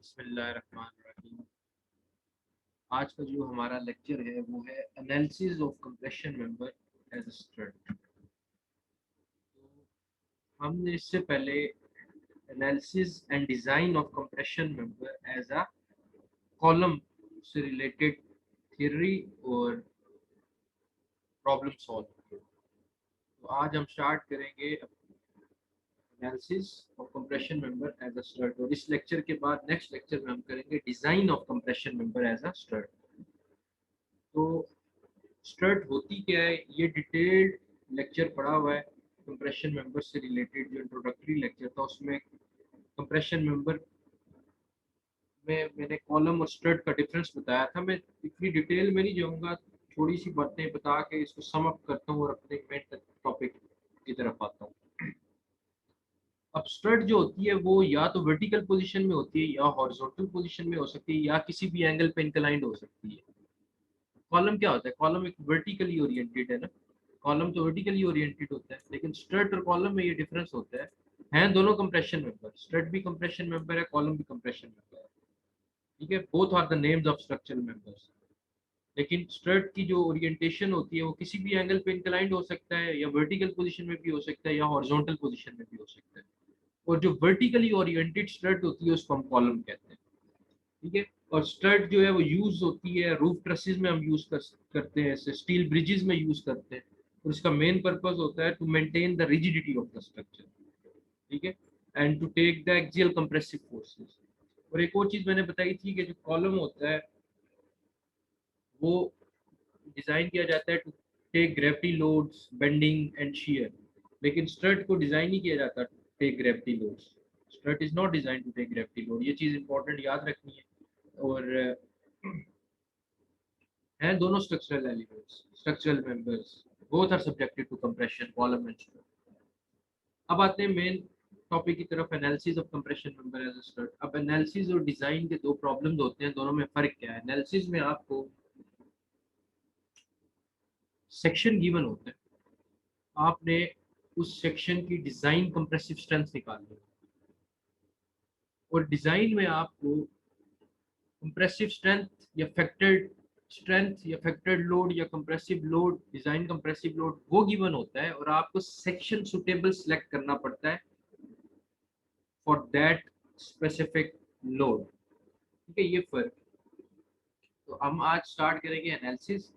बिस्मिल्लाहिर्रहमानिर्रहीम। आज का जो हमारा लेक्चर है वो है analysis of compression member as a strut. हमने इससे पहले analysis and design of compression member as a column से रिलेटेड थ्योरी और प्रॉब्लम सॉल्व। तो आज हम स्टार्ट करेंगे analysis of compression member as a strut, और इस लेक्चर के बाद नेक्स्ट लेक्चर में हम करेंगे design of compression member as a strut. तो स्ट्रट होती क्या है, ये डिटेल्ड लेक्चर पढ़ा हुआ है कंप्रेशन मेंबर से रिलेटेड। जो इंट्रोडक्टरी लेक्चर था उसमें कंप्रेशन मेंबर में मैंने कॉलम और स्ट्रट का डिफरेंस बताया था। मैं इतनी डिटेल में नहीं जाऊंगा, थोड़ी सी बातें बता के इसको सम अप करता हूँ और अपने मेन टॉपिक की तरफ आता हूँ। अब स्ट्रट जो होती है वो या तो वर्टिकल पोजीशन में होती है या हॉरिजॉन्टल पोजीशन में हो सकती है या किसी भी एंगल पे इंक्लाइंड हो सकती है। कॉलम क्या होता है? कॉलम एक वर्टिकली ओरिएंटेड है ना, कॉलम तो वर्टिकली ओरिएंटेड होता है, लेकिन स्ट्रट और कॉलम में ये डिफरेंस होता है। हैं दोनों कंप्रेशन मेंबर, स्ट्रट भी कंप्रेशन मेंबर है, कॉलम भी कंप्रेशन मेंबर है। ठीक है, both are the names of structural members. लेकिन स्ट्रट की जो ओरिएंटेशन होती है वो किसी भी एंगल पे इंक्लाइंड हो सकता है, या वर्टिकल पोजीशन में भी हो सकता है, या हॉरिजॉन्टल पोजीशन में भी हो सकता है। और जो वर्टिकली ओरिएंटेड स्ट्रट होती है उसको हम कॉलम कहते हैं। ठीक है, और स्टड जो है वो यूज होती है रूफ ट्रसेस में, हम यूज करते हैं, स्टील ब्रिजेस में यूज करते हैं, और इसका मेन पर्पस होता है to maintain the rigidity of the structure. ठीक है, and to take the axial compressive forces. और एक और चीज मैंने बताई थी कि जो कॉलम होता है वो डिजाइन किया जाता है to take gravity loads, bending and shear. लेकिन स्ट्रट को डिजाइन नहीं किया जाता to take gravity loads. Strut is not design to take gravity load, ये चीज इंपॉर्टेंट याद रखनी है। और हैं दोनों structural elements, structural members, both are subjected to compression, column and strut. अब आते हैं मेन टॉपिक की तरफ, analysis of compression member as a strut. अब एनालिसिस और डिजाइन के दो प्रॉब्लम्स होते हैं, दोनों में फर्क क्या है? एनालिसिस में आपको सेक्शन गिवन होता है, आपने उस सेक्शन की डिजाइन कंप्रेसिव स्ट्रेंथ निकालनी है, और डिजाइन में आपको कंप्रेसिव स्ट्रेंथ या फैक्टर्ड स्ट्रेंथ या फैक्टर्ड लोड या compressive load, design compressive load वो गिवन होता है, और आपको सेक्शन सुटेबल सिलेक्ट करना पड़ता है फॉर दैट स्पेसिफिक लोड। ठीक है, ये फर्क। तो हम आज स्टार्ट करेंगे एनालिसिस।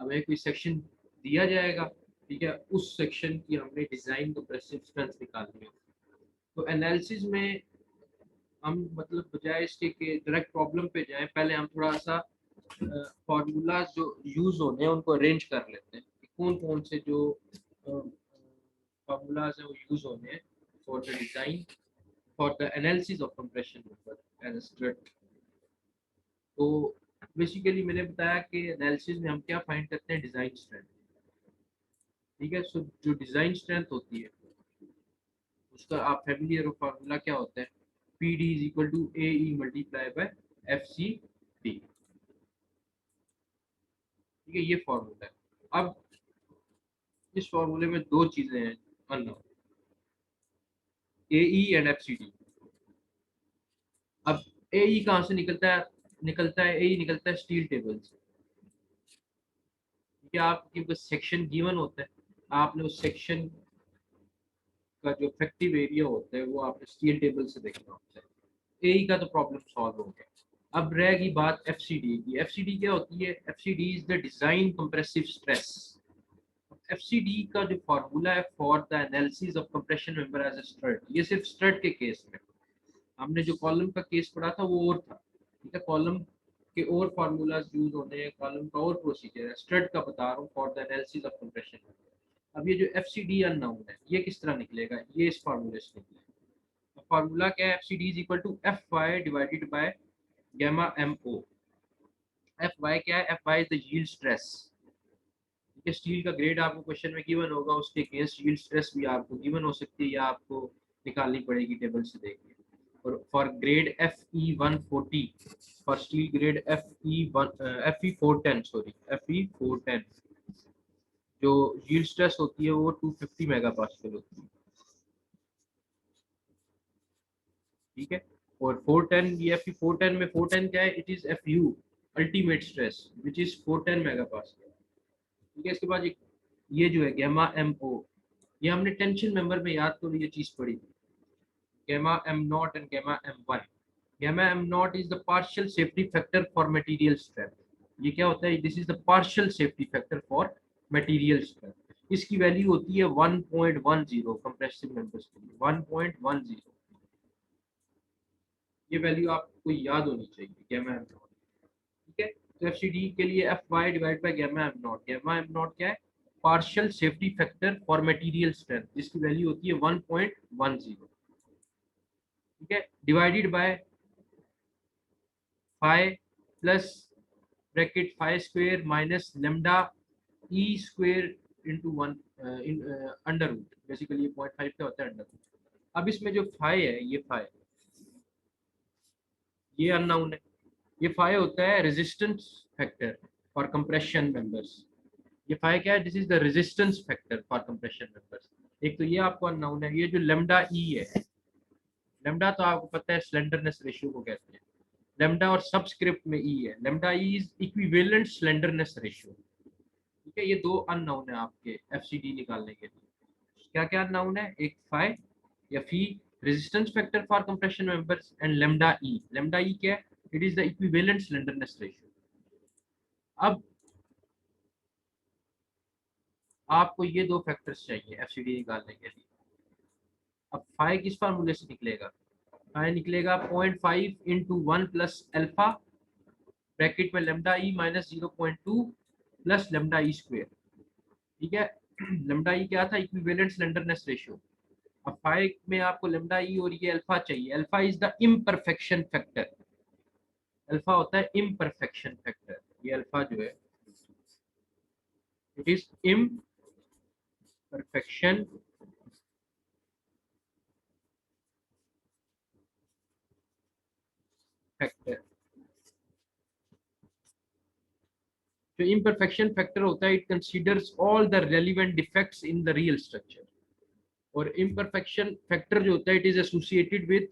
हमें कोई सेक्शन दिया जाएगा, ठीक है, उस सेक्शन की हमने डिजाइन कंप्रेसिव स्ट्रेंथ निकालनी है। तो एनालिसिस में हम मतलब बजाय इसके कि डायरेक्ट प्रॉब्लम पे जाएं, पहले हम थोड़ा सा फार्मूला जो यूज होने हैं उनको अरेंज कर लेते हैं कि कौन कौन से जो फार्मूलाज हैं वो यूज होने हैं for the design, for the analysis of compression member as a strut. तो बेसिकली मैंने बताया कि एनालिसिस में हम क्या फाइंड करते हैं? Design strength. ठीक है, सो जो डिजाइन स्ट्रेंथ होती है उसका आप फैमिलियर हो, फार्मूला क्या होता है? P D is equal to A E multiply by F C D. ठीक है, ये फॉर्मूला है। अब इस फॉर्मूले में दो चीजें हैं unknown, A E and F C D. अब ए ई कहाँ से निकलता है? ए ई निकलता है स्टील टेबल से। ठीक है, आपके सेक्शन गिवन होता है, आपने उस सेक्शन का जो इफेक्टिव एरिया होता है वो आपने स्टील टेबल से देखना होता है। ए ई का तो प्रॉब्लम सॉल्व हो गया। अब रहेगी बात एफ सी डी की। एफ सी डी क्या होती है? F C D is the design compressive stress. FCD का जो फॉर्मूला है for the analysis of compression member as a strut, ये सिर्फ स्ट्रट के केस में। हमने जो कॉलम का केस पढ़ा था वो और था। ठीक है, कॉलम के और फार्मूलाज यूज होने हैं, कॉलम का और प्रोसीजर है, स्ट्रट का बता रहा हूँ for the analysis of compression member. अब ये जो एफसीडी अननाउन है ये किस तरह निकलेगा? ये इस फार्मूले से निकलेगा। फार्मूला क्या है? FCD is equal to F Y divided by gamma M O. F Y क्या है? F Y is the yield stress. Steel का ग्रेड आपको क्वेश्चन में गिवन होगा, उसके अगेंस्ट यील्ड स्ट्रेस भी आपको गिवन हो सकती है या आपको निकालनी पड़ेगी टेबल से देख के। और for grade F E 140, for steel grade F E 410, sorry F E 410, जो यील्ड स्ट्रेस होती है वो 250 मेगा पास्कल होती है। ठीक है, और 410 ये एफ 410 में 410 क्या है, it is F you ultimate stress which is 410 mega pascal. ठीक है, इसके बाद ये जो है गैमा एम ओ, ये हमने टेंशन मेंबर में याद करो ये चीज पढ़ी थी, gamma M naught and gamma M one. Gamma M naught is the partial safety factor for material strength. ये क्या होता है, this is the partial safety factor for material strength. इसकी वैल्यू होती है 1.10 कंप्रेसिव मेंबर्स के लिए 1.10। ये वैल्यू आपको याद होनी चाहिए गैमा एम नॉट। ठीक है, तो एफसीडी के लिए F Y divide by gamma M naught. Gamma M naught क्या है, partial safety factor for material strength, जिसकी वैल्यू होती है 1.10। ठीक है, divided by phi plus bracket phi square minus lambda E square into one under root. Basically ये 0.5 का होता है अंडर रूट। अब इसमें जो फाइ है, ये फाइ ये अननाउन है। ये फाइ होता है resistance factor for compression members. ये फाइ क्या है, this is the resistance factor for compression members. एक तो ये आपको अननाउन है। ये जो लेमडा ई है, लेमडा तो आपको पता है स्लेंडरनेस रेशियो को कहते हैं। लेमडा और सबस्क्रिप्ट में ई है। Lambda E is equivalent slenderness ratio. ठीक है, ये दो अननाउन है आपके एफसीडी निकालने के लिए। क्या क्या अननाउन है, एक फाइ या phi resistance factor for compression members and lambda E. Lambda E क्या है, it is the equivalent slenderness ratio. अब आपको ये दो फैक्टर्स चाहिए एफसीडी निकालने के लिए। अब फाइ किस फार्मूले से निकलेगा, फाइ निकलेगा 0.5 इंटू 1 प्लस अल्फा ब्रैकेट में lambda E minus 0.2 plus lambda E square. ठीक है, लेमडा ई क्या था, इक्विवेलेंट स्लेंडरनेस रेशियो। अब फाइ में आपको लेमडा ई और ये अल्फा चाहिए। Alpha is the imperfection factor. Alpha होता है इम्परफेक्शन फैक्टर। ये अल्फा जो है, इट इज इम्परफेक्शन फैक्टर। जो इम्परफेक्शन फैक्टर होता है, it considers all the relevant defects in the real structure. और इम्परफेक्शन फैक्टर जो होता है, it is associated with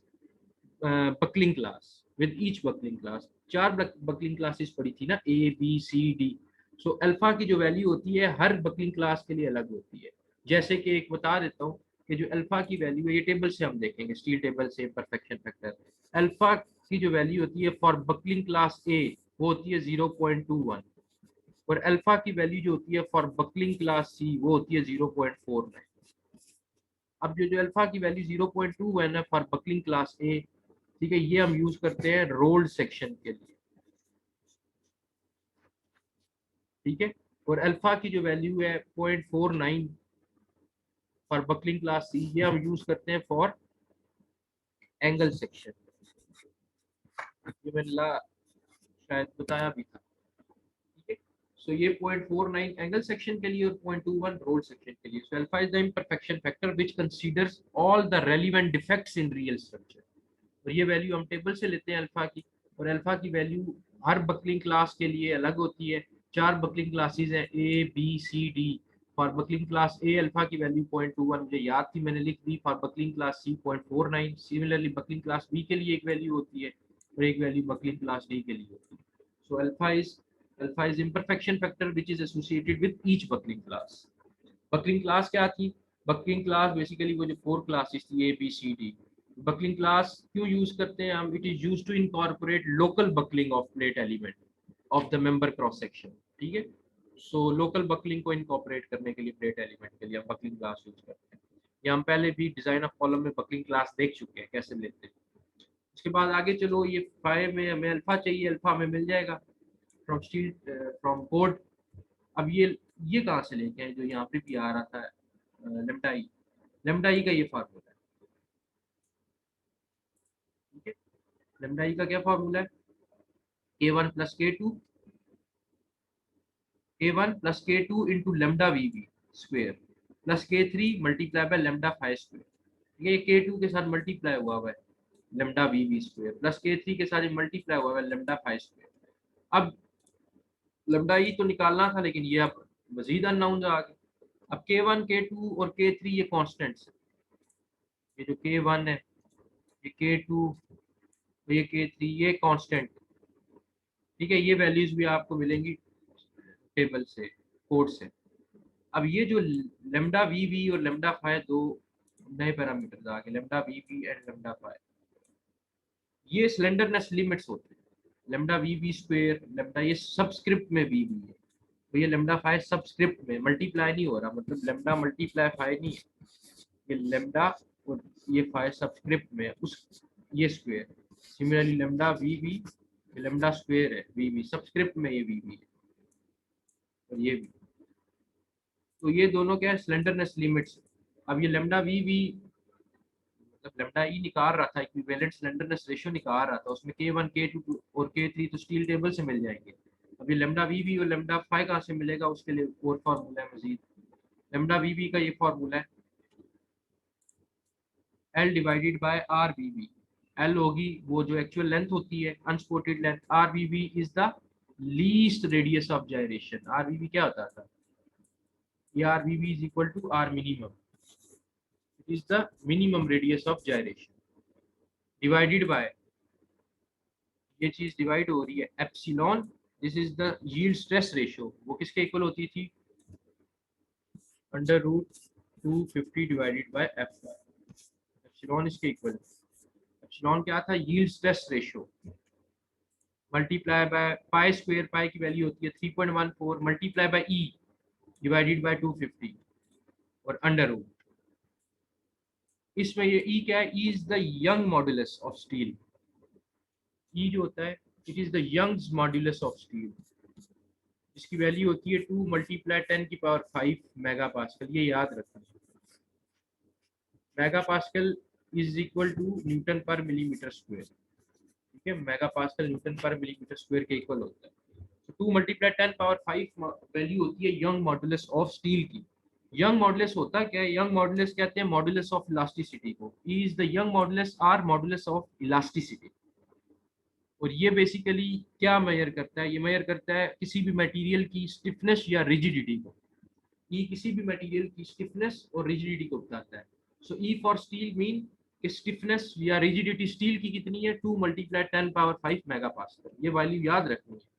buckling class, with each buckling class. चार बकलिंग क्लासेस पड़ी थी ना, A B C D. So alpha की जो वैल्यू होती है हर बकलिंग क्लास के लिए अलग होती है। जैसे कि एक बता देता हूँ कि जो अल्फा की वैल्यू है, ये टेबल से हम देखेंगे, स्टील टेबल से परफेक्शन फैक्टर। अल्फा की जो वैल्यू होती है फॉर बकलिंग क्लास ए, वो होती है 0.21। और अल्फा की वैल्यू जो होती है फॉर बकलिंग क्लास सी, वो होती है 0.49। अब जो जो अल्फा की वैल्यू 0.21 है फॉर बकलिंग क्लास ए, ठीक है, ये हम यूज करते हैं रोल्ड सेक्शन के लिए। ठीक है, और अल्फा की जो वैल्यू है 0.49 फॉर बकलिंग क्लास सी, ये हम यूज करते हैं फॉर एंगल सेक्शन। ये मैंने शायद बताया भी था। ठीक है, सो ये 0.49 एंगल सेक्शन के लिए और 0.21 रोल्ड सेक्शन के लिए। So alpha is the imperfection factor which considers all the relevant defects in real structure. और ये वैल्यू हम टेबल से लेते हैं अल्फा की। और अल्फा की वैल्यू हर बकलिंग क्लास के लिए अलग होती है। चार बकलिंग क्लासेस हैं, A B C D. For buckling class A alpha की वैल्यू 0.21 मुझे याद थी, मैंने लिख दी। For buckling class C 0.49। Similarly buckling class B के लिए एक वैल्यू होती है और एक वैल्यू बकलिंग क्लास डी के लिए होती है। So alpha is imperfection factor which is associated with each buckling class। Buckling class क्या थी, बकलिंग क्लास बेसिकली वो जो फोर क्लासेस थी, A B C D. Buckling class क्यों यूज करते हैं हम, it is use to incorporate local buckling of plate element of the member cross section. ठीक है, सो लोकल बकलिंग को इनकॉर्पोरेट करने के लिए प्लेट एलिमेंट के लिए हम बकलिंग क्लास यूज करते हैं। ये हम पहले भी डिजाइन ऑफ कॉलम में बकलिंग क्लास देख चुके हैं कैसे लेते हैं। उसके बाद आगे चलो, ये फाइव में हमें अल्फा चाहिए, अल्फा हमें मिल जाएगा फ्रॉम स्टील फ्रॉम कोड। अब ये कहाँ से लेके आए, जो यहाँ पे भी आ रहा था लेमडा ई। लेमडा ई का ये फार्मूला है। ठीक है, लेमडा ई का क्या फार्मूला है, K one plus K two into lambda V B square plus K three multiply by lambda five square. ये के टू के साथ मल्टीप्लाई हुआ है lambda V B square plus K three के साथ मल्टीप्लाई हुआ है लेमडा फाइव स्क्वेयर। अब लेमडा ई तो निकालना था, लेकिन ये अब मजीद अननाउन आ गए। अब के वन के टू और के थ्री ये कॉन्स्टेंट्स है। ये जो के वन है, ये के टू तो ये K3 ये कांस्टेंट, ठीक है, ये वैल्यूज भी आपको मिलेंगी टेबल से, कोड से। अब ये जो लेमडा वी वी और लेमडा फाई दो नए पैरामीटर्स आ गए, lambda V V and lambda phi, ये स्लेंडरनेस लिमिट्स होते हैं। Lambda V V square lambda ये सबस्क्रिप्ट में वी वी है, तो ये लेमडा फाई सबस्क्रिप्ट में मल्टीप्लाई नहीं हो रहा, मतलब लेमडा मल्टीप्लाई फाई नहीं है, ये लेमडा और ये फाई सबस्क्रिप्ट में उस ये square. Similarly lambda V V lambda square है, वी वी सबस्क्रिप्ट में ये वी वी है और ये भी, तो ये दोनों क्या है स्लेंडरनेस लिमिट्स। अब ये लेमडा वी वी मतलब लेमडा ई निकाल रहा था, इक्विवेलेंट स्लेंडरनेस रेशियो निकाल रहा था, उसमें K1 K2 और K3 तो स्टील टेबल से मिल जाएंगे। अब ये लेमडा वी वी और लेमडा फाई कहाँ से मिलेगा, उसके लिए और फार्मूला है मजीद। लेमडा वी वी का ये फार्मूला है L divided by R V V. L होगी वो जो एक्चुअल लेंथ होती है unsupported length, R V V is the least radius of gyration. R V V क्या होता था, ये R V V is equal to R minimum, it is the minimum radius of gyration, divided by, ये चीज divide हो रही है epsilon, this is the yield stress ratio, वो किसके इक्वल होती थी, under root 250 divided by F, epsilon इसके इक्वल, एप्सिलॉन क्या था, yield stress ratio, multiply by pi square, pi की वैल्यू होती है 3.14 multiply by E divided by 250 और अंडर रूट, इसमें ये ई क्या है, E is the Young modulus of steel, E जो होता है it is the Young's modulus of steel, इसकी वैल्यू होती है 2 मल्टीप्लाई 10 की पावर 5 मेगा पास्कल, ये याद रखना। Mega pascal is equal to newton per millimetre square, ठीक है, mega pascal newton per millimetre square के इक्वल होता है। तो 2 मल्टीप्लाई 10 पावर 5 वैल्यू होती है यंग मॉडुलस ऑफ स्टील की। यंग मॉडुलस होता क्या है, यंग मॉडुलस कहते हैं मॉडुलस ऑफ इलास्टिसिटी को, E is the Young modulus or modulus of elasticity. और ये बेसिकली क्या मेजर करता है, ये मेजर करता है किसी भी मटेरियल की स्टिफनेस या रिजिडिटी को, ई किसी भी मटेरियल की स्टिफनेस और रिजिडिटी को बताता है। सो ई फॉर स्टील मीन कि स्टिफनेस या रिजिडिटी स्टील की कितनी है, 2 मल्टीप्लाई 10 पावर 5 मेगा पास्कल, ये वैल्यू याद रखनी है।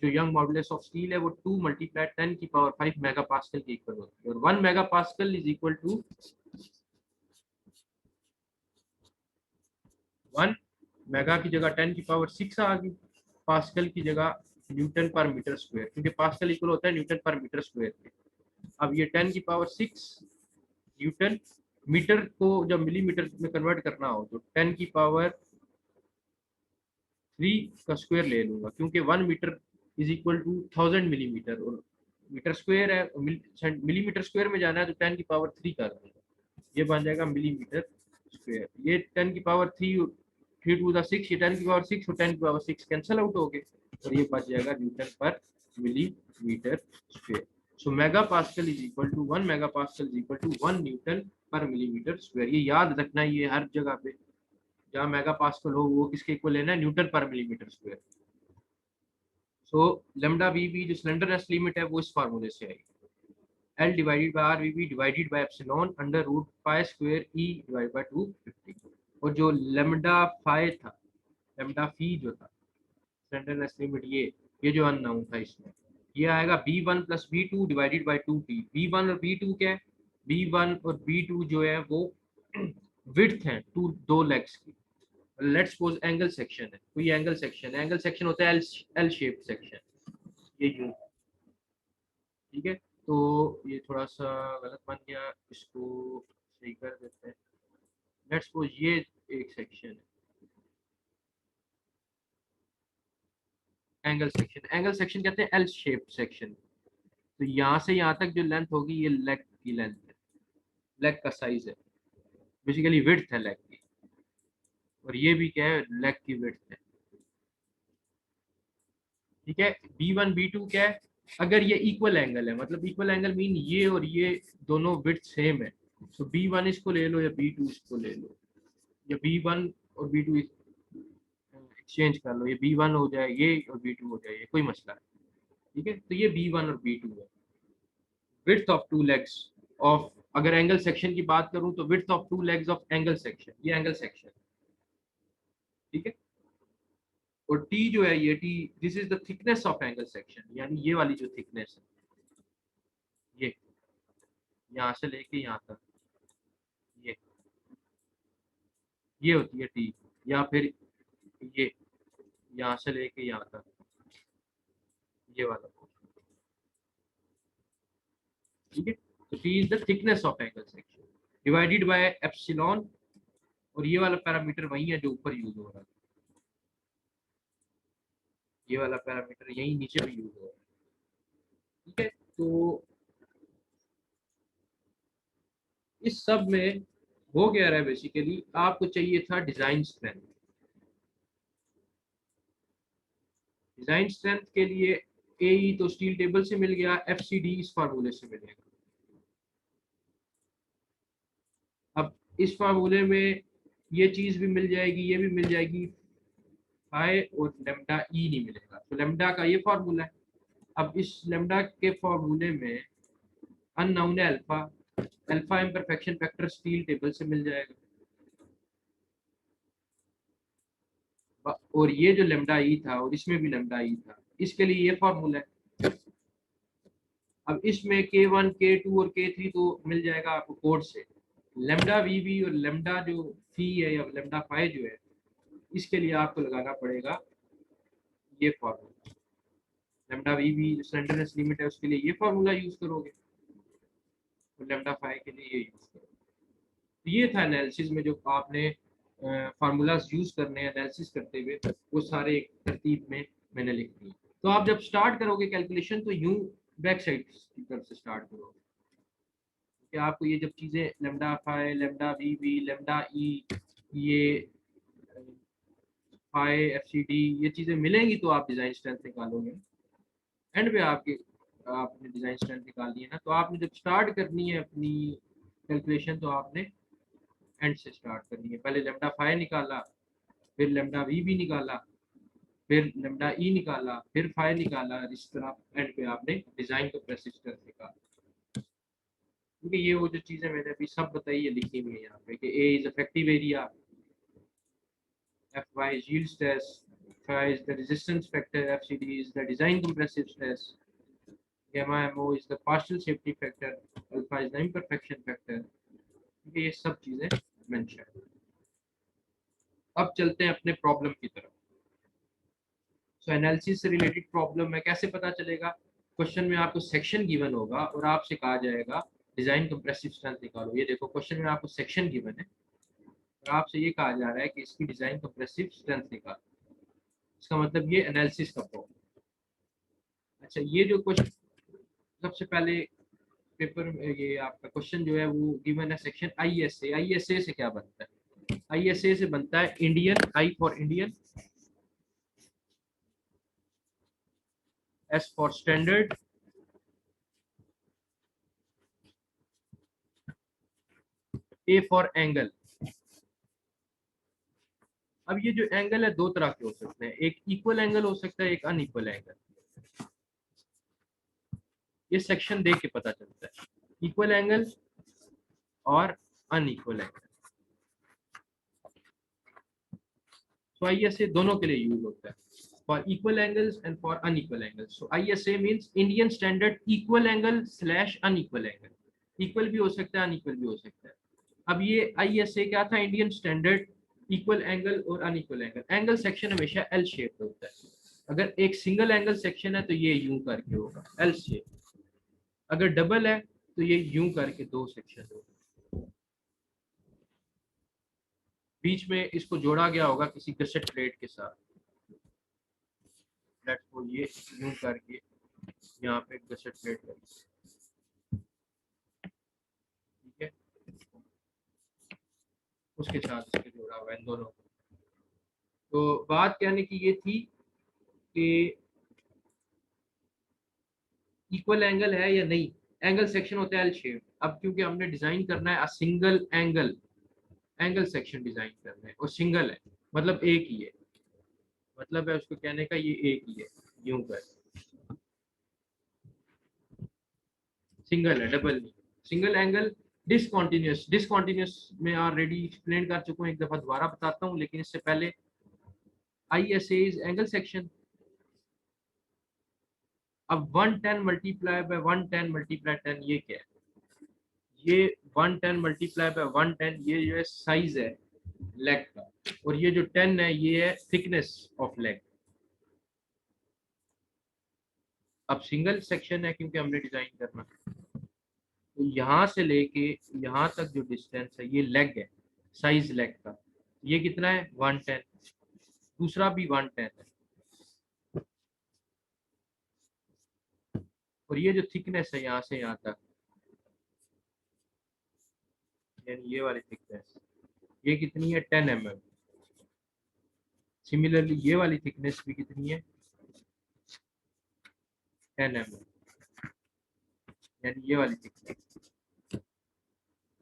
जो यंग मॉडुलस ऑफ स्टील है वो 2 मल्टीप्लाई 10 की पावर 5 मेगा पास्कल के इक्वल होती है, और 1 mega pascal is equal to 1 mega की जगह 10 की पावर 6 आ गई, पास्कल की जगह न्यूटन पर मीटर स्क्वायर, क्योंकि पास्कल इक्वल होता है न्यूटन पर मीटर स्क्वायर के। अब ये 10 की पावर 6 न्यूटन, मीटर को जब मिलीमीटर में कन्वर्ट करना हो तो 10 की पावर 3 का स्क्वायर ले लूंगा, क्योंकि 1 metre is equal to 1000 millimetre, और मीटर स्क्वायर है, मिलीमीटर स्क्वायर में जाना है तो 10 की पावर 3 कर दूंगा, ये बन जाएगा मिलीमीटर स्क्वायर। ये 10 की पावर 3, 3 टू द 6, ये 10 की पावर 6 और 10 की पावर 6 कैंसिल आउट हो गए, और ये बच जाएगा newton per millimetre square. So mega pascal is equal to 1 mega pascal is equal to 1 newton per millimetre square, ये याद रखना है, ये हर जगह पे जहाँ मेगा पास्कल हो वो किसके इक्वल लेना है, newton per millimetre square. So lambda V V जो स्लेंडरनेस लिमिट है वो इस फार्मूले से आएगी, L divided by R V V divided by epsilon under root pi square E divide by 250। और जो लेमडा फाई था, लेमडा फी जो था स्लेंडरनेस लिमिट, ये जो अननोन था इसमें, ये आएगा B1 plus B2 divided by 2T। B1 और B2 क्या है, B1 और B2 जो है वो विड्थ है दो लेग्स की। लेट्स सपोज एंगल सेक्शन है, कोई एंगल सेक्शन है, एंगल सेक्शन होता है एल शेप सेक्शन, ये यूं, ठीक है। तो ये थोड़ा सा गलत बन गया, इसको सही कर देते हैं। लेट्स सपोज ये एक सेक्शन है, एंगल सेक्शन कहते हैं एल शेप सेक्शन। तो यहाँ से यहाँ तक जो लेंथ होगी ये लेग की लेंथ है, लेग का साइज है, बेसिकली विड्थ है लेग की, और ये भी क्या है, लेग की विड्थ है, ठीक है। B1 B2 क्या है, अगर ये इक्वल एंगल है, मतलब इक्वल एंगल मीन ये और ये दोनों विड्थ सेम है, तो B1 इसको ले लो या B2 इसको ले लो, या B1 और B2 एक्सचेंज कर लो, ये B1 हो जाए ये और B2 हो जाए, ये कोई मसला नहीं, ठीक है। तो ये B1 और B2 है, width of two legs of, अगर एंगल सेक्शन की बात करूं तो width of two legs of angle section, ये एंगल सेक्शन, ठीक है। और टी जो है ये T, this is the thickness of angle section, यानी ये वाली जो थिकनेस है, ये यहाँ से लेके यहाँ तक, ये होती है टी। या फिर ये यहाँ से लेके यहाँ तक, ये वाला portion, ठीक है। तो T is the thickness of angle section divided by epsilon, और ये वाला पैरामीटर वही है जो ऊपर यूज हो रहा है, ये वाला पैरामीटर यही नीचे भी यूज हो रहा है, ठीक है। तो इस सब में हो गया रहा है, बेसिकली आपको चाहिए था डिजाइन स्ट्रेंथ। डिजाइन स्ट्रेंथ के लिए ए तो स्टील टेबल से मिल गया, एफसीडी इस फार्मूले से मिलेगा। अब इस फार्मूले में ये चीज भी मिल जाएगी, ये भी मिल जाएगी, फाई और लेमडा ई नहीं मिलेगा, तो लेमडा का ये फार्मूला है। अब इस लेमडा के फार्मूले में अननोन है alpha, alpha imperfection factor steel table से मिल जाएगा, और ये जो लेमडा ई था और इसमें भी लेमडा ई था, इसके लिए ये फार्मूला है। अब इसमें K1 K2 और K3 तो मिल जाएगा आपको कोड से, लेमडा वी और लेमडा जो फी है या लेमडा फाई जो है, इसके लिए आपको लगाना पड़ेगा ये फार्मूला। लेमडा वी जो स्लेंडरनेस लिमिट है उसके लिए ये फार्मूला यूज करोगे, और लेमडा फाई के लिए ये यूज करोगे। तो ये था एनालिसिस में जो आपने फार्मूलाज यूज करने हैं एनालिसिस करते हुए, वो सारे एक तरतीब में मैंने लिख दिए। तो आप जब स्टार्ट करोगे कैलकुलेशन तो यूं बैक साइड की तरफ से स्टार्ट करोगे, कि आपको ये जब चीजें lambda phi, lambda V, lambda E, ये फाई, एफसीडी, ये चीजें मिलेंगी तो आप डिजाइन स्ट्रेंथ निकालोगे। एंड पे आपके आपने डिजाइन स्ट्रेंथ निकाल ली है ना, तो आपने जब स्टार्ट करनी है अपनी कैलकुलेशन तो आपने एंड से स्टार्ट करनी है। पहले लेमडा फाई निकाला, फिर लेमडा वी निकाला, फिर लेमडा ई निकाला, फिर फाई निकाला, इस तरह एंड पे आपने डिजाइन को प्रेसिस कर निकाला। क्योंकि ये वो जो चीजें मैंने अभी सब बताई है लिखी हुई है यहाँ पे, कि A is effective area, Fy is yield stress, Phi is the resistance factor, FCD is the design compressive stress, gamma mo is the partial safety factor, alpha is the imperfection factor। ये सब चीजें mention है। अब चलते हैं अपने problem की तरफ। सो एनालिसिस से रिलेटेड प्रॉब्लम में कैसे पता चलेगा? क्वेश्चन में आपको सेक्शन गिवन होगा और आपसे कहा जाएगा डिजाइन कंप्रेसिव स्ट्रेंथ निकालो। ये देखो क्वेश्चन में आपको सेक्शन गिवन है और आपसे ये कहा जा रहा है कि इसकी डिजाइन कंप्रेसिव स्ट्रेंथ निकालो। इसका मतलब ये एनालिसिस का प्रॉब्लम। अच्छा, ये जो क्वेश्चन सबसे पहले पेपर में ये आपका क्वेश्चन जो है वो गिवन है सेक्शन आईएसए। आईएसए से क्या बनता है? आईएसए से बनता है Indian, I for Indian, S for standard, A for angle. अब ये जो एंगल है दो तरह के हो सकते हैं, एक इक्वल एंगल हो सकता है, एक अनइक्वल एंगल। ये सेक्शन देख के पता चलता है, इक्वल एंगल और अनइक्वल एंगल। तो आईएसए दोनों के लिए यूज होता है, for equal angles and for unequal angles. So ISA means Indian standard equal angle slash unequal angle. Equal भी हो सकता है, अनइक्वल भी हो सकता है। अब ये आईएसए क्या था? इंडियन स्टैंडर्ड इक्वल एंगल और अनइक्वल एंगल। एंगल सेक्शन हमेशा एल शेप होता है। अगर एक सिंगल एंगल सेक्शन है तो ये यूं करके होगा एल शेप, अगर डबल है तो ये यूं करके दो सेक्शन होगा। बीच में इसको जोड़ा गया होगा किसी गसेट प्लेट के साथ, लेट्स को ये यूं करके यहाँ पे गसेट प्लेट करके, ठीक है, उसके साथ इसके जोड़ा हुआ है इन दोनों को। तो बात कहने की ये थी कि इक्वल एंगल है या नहीं। एंगल सेक्शन होता है एल शेप। अब क्योंकि हमने डिजाइन करना है single angle, angle section design करना है और सिंगल है मतलब एक ही है, मतलब है उसको कहने का ये एक ही है, यूं कर सिंगल है, डबल नहीं। सिंगल एंगल डिसकंटीन्यूअस, डिसकंटीन्यूअस में ऑलरेडी एक्सप्लेन कर चुका हूँ, एक दफा दोबारा बताता हूँ। लेकिन इससे पहले ISA is angle section. अब 110 मल्टीप्लाई बाय 110 मल्टीप्लाई 10 ये क्या है? ये 110 मल्टीप्लाई बाय 110 ये जो है साइज है लेग का, और ये जो 10 है ये है थिकनेस ऑफ लेग। अब सिंगल सेक्शन है क्योंकि हमने डिजाइन करना, तो यहाँ से लेके यहाँ तक जो डिस्टेंस है ये लेग है, साइज लेग का। ये कितना है? 110। दूसरा भी 110 है, और ये जो थिकनेस है यहाँ से यहाँ तक, यानी ये वाली थिकनेस, ये कितनी है? 10 mm। सिमिलरली ये वाली थिकनेस भी कितनी है? 10 mm, यानी ये वाली थिकनेस।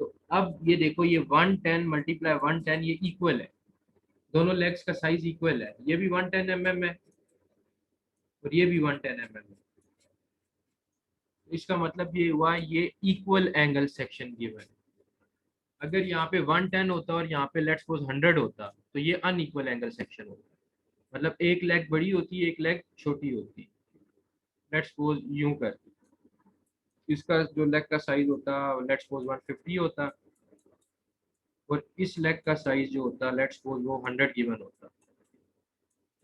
तो अब ये देखो, ये 110 मल्टीप्लाई 110 ये इक्वल है, दोनों लेग्स का साइज इक्वल है। ये भी 110 mm है और ये भी 110 mm है। इसका मतलब ये हुआ ये इक्वल एंगल सेक्शन गिवन है। अगर यहाँ पे 110 होता और यहाँ पे लेट्स सपोज 100 होता तो ये अनइक्वल एंगल सेक्शन होता, मतलब एक लेग बड़ी होती एक लेग छोटी होती। लेट्स सपोज यूं कर, इसका जो लेग का साइज होता लेट्स सपोज 150 होता, और इस लेग का साइज जो होता लेट्स सपोज वो 100 गिवन होता।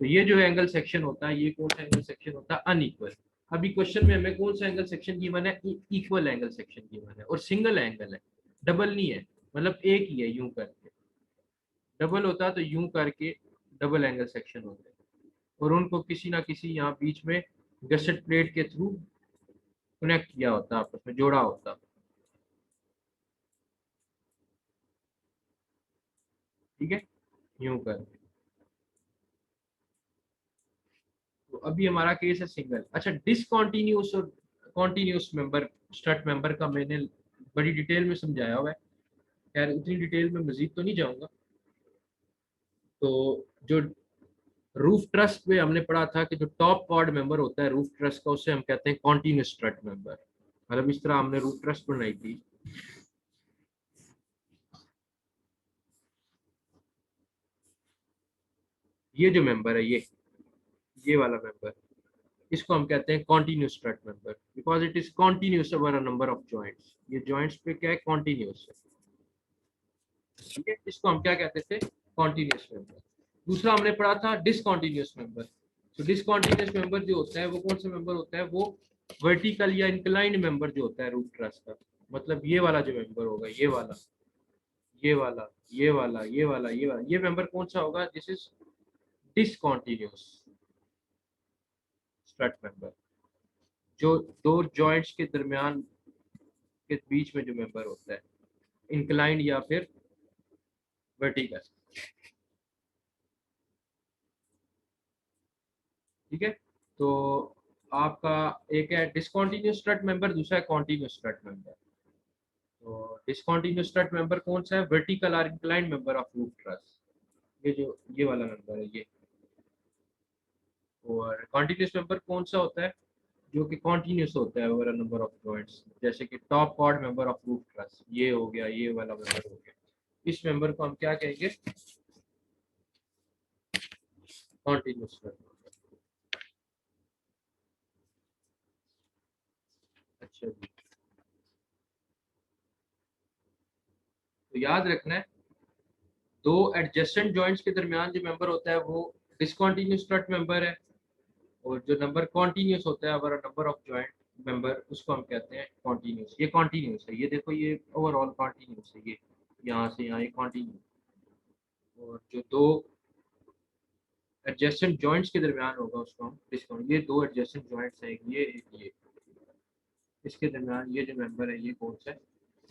तो ये जो एंगल सेक्शन होता है ये कौन सा एंगल सेक्शन होता है? अनइक्वल। अभी क्वेश्चन में हमें कौन सा एंगल सेक्शन गिवन है? इक्वल एंगल सेक्शन गिवन है, और सिंगल एंगल है, डबल नहीं है, मतलब एक ही है यूं करके। डबल होता तो यूं करके डबल एंगल सेक्शन होते, और उनको किसी ना किसी यहाँ बीच में गसेट प्लेट के थ्रू कनेक्ट किया होता, आपस में जोड़ा होता। ठीक है, यूं करके। तो अभी हमारा केस है सिंगल। अच्छा, डिसकॉन्टिन्यूस और कॉन्टिन्यूस मेंबर, स्ट्रट मेंबर का मैंने बड़ी डिटेल में समझाया हुआ है, खैर उतनी डिटेल में मजीद तो नहीं जाऊंगा। तो जो रूफ ट्रस पे हमने पढ़ा था कि जो टॉप कॉर्ड मेंबर होता है रूफ ट्रस का, उसे हम कहते हैं कॉन्टिन्यूस स्ट्रट मेंबर। मतलब इस तरह हमने रूफ ट्रस बनाई थी। ये जो मेंबर है ये वाला मेंबर, इसको हम कहते हैं continuous strut member, because it is continuous over a number of joints. ये जॉइंट्स पे क्या है? कॉन्टिन्यूस है। ठीक है, इसको हम क्या कहते थे? Continuous member. दूसरा हमने पढ़ा था डिसकॉन्टिन्यूस मेंबर। तो डिसकॉन्टिन्यूस मेंबर जो होता है वो कौन सा मेंबर होता है? वो वर्टिकल या इंक्लाइंड मेंबर जो होता है रूट ट्रस का। मतलब ये वाला जो मेंबर होगा, ये वाला, ये वाला, ये वाला, ये वाला, ये वाला, ये मेंबर कौन सा होगा? This is discontinuous strut member. जो दो जॉइंट्स के दरमियान के बीच में जो मेंबर होता है, इंक्लाइंड या फिर वर्टिकल। ठीक है, तो आपका एक है डिसकंटिन्यूअस स्ट्रट मेंबर, दूसरा है कॉन्टिन्यूअस स्ट्रट मेंबर। तो डिसकंटिन्यूअस स्ट्रट मेंबर कौन सा है? वर्टिकल और inclined member of roof truss. ये जो ये वाला मेंबर है ये। और कॉन्टिन्यूअस मेंबर कौन सा होता है? जो कि कॉन्टिन्यूअस होता है over a number of joints, जैसे कि top chord member of roof truss ये हो गया, ये वाला मेंबर हो गया। इस मेंबर को हम क्या कहेंगे? Continuous member. अच्छा जी, तो याद रखना है, दो एडजेसेंट जॉइंट्स के दरमियान जो मेंबर होता है वो डिसकंटिन्यूअस स्ट्रट मेंबर है, और जो नंबर कॉन्टिन्यूस होता है हमारा नंबर ऑफ जॉइंट मेंबर, उसको हम कहते हैं कॉन्टिन्यूस। ये कॉन्टिन्यूस है, ये देखो ये ओवरऑल कॉन्टिन्यूस है, ये यहाँ से यहाँ ये कॉन्टिन्यूस। और जो दो एडजेसेंट जॉइंट्स के दरमियान होगा उसको हम डिस्काउंट। ये दो एडजेसेंट जॉइंट्स हैं, एक ये, इसके दरमियान ये जो मेंबर है ये कौन सा है?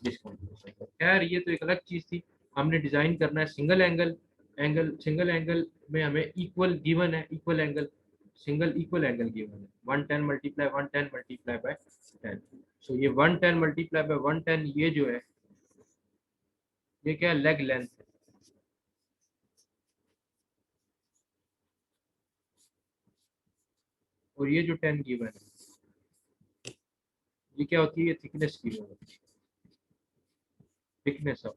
डिस्कॉन्टिन्यूस मेंबर। खैर ये तो एक अलग चीज थी। हमने डिजाइन करना है सिंगल एंगल। सिंगल एंगल में हमें इक्वल गिवन है, equal angle, single equal angle given है 110 मल्टीप्लाई 110 मल्टीप्लाई बाय 10। सो ये 110 मल्टीप्लाई बाय 110 ये जो है ये क्या है? लेग लेंथ है। और ये जो 10 गिवन है ये क्या होती है? ये थिकनेस गिवन होती है, थिकनेस ऑफ।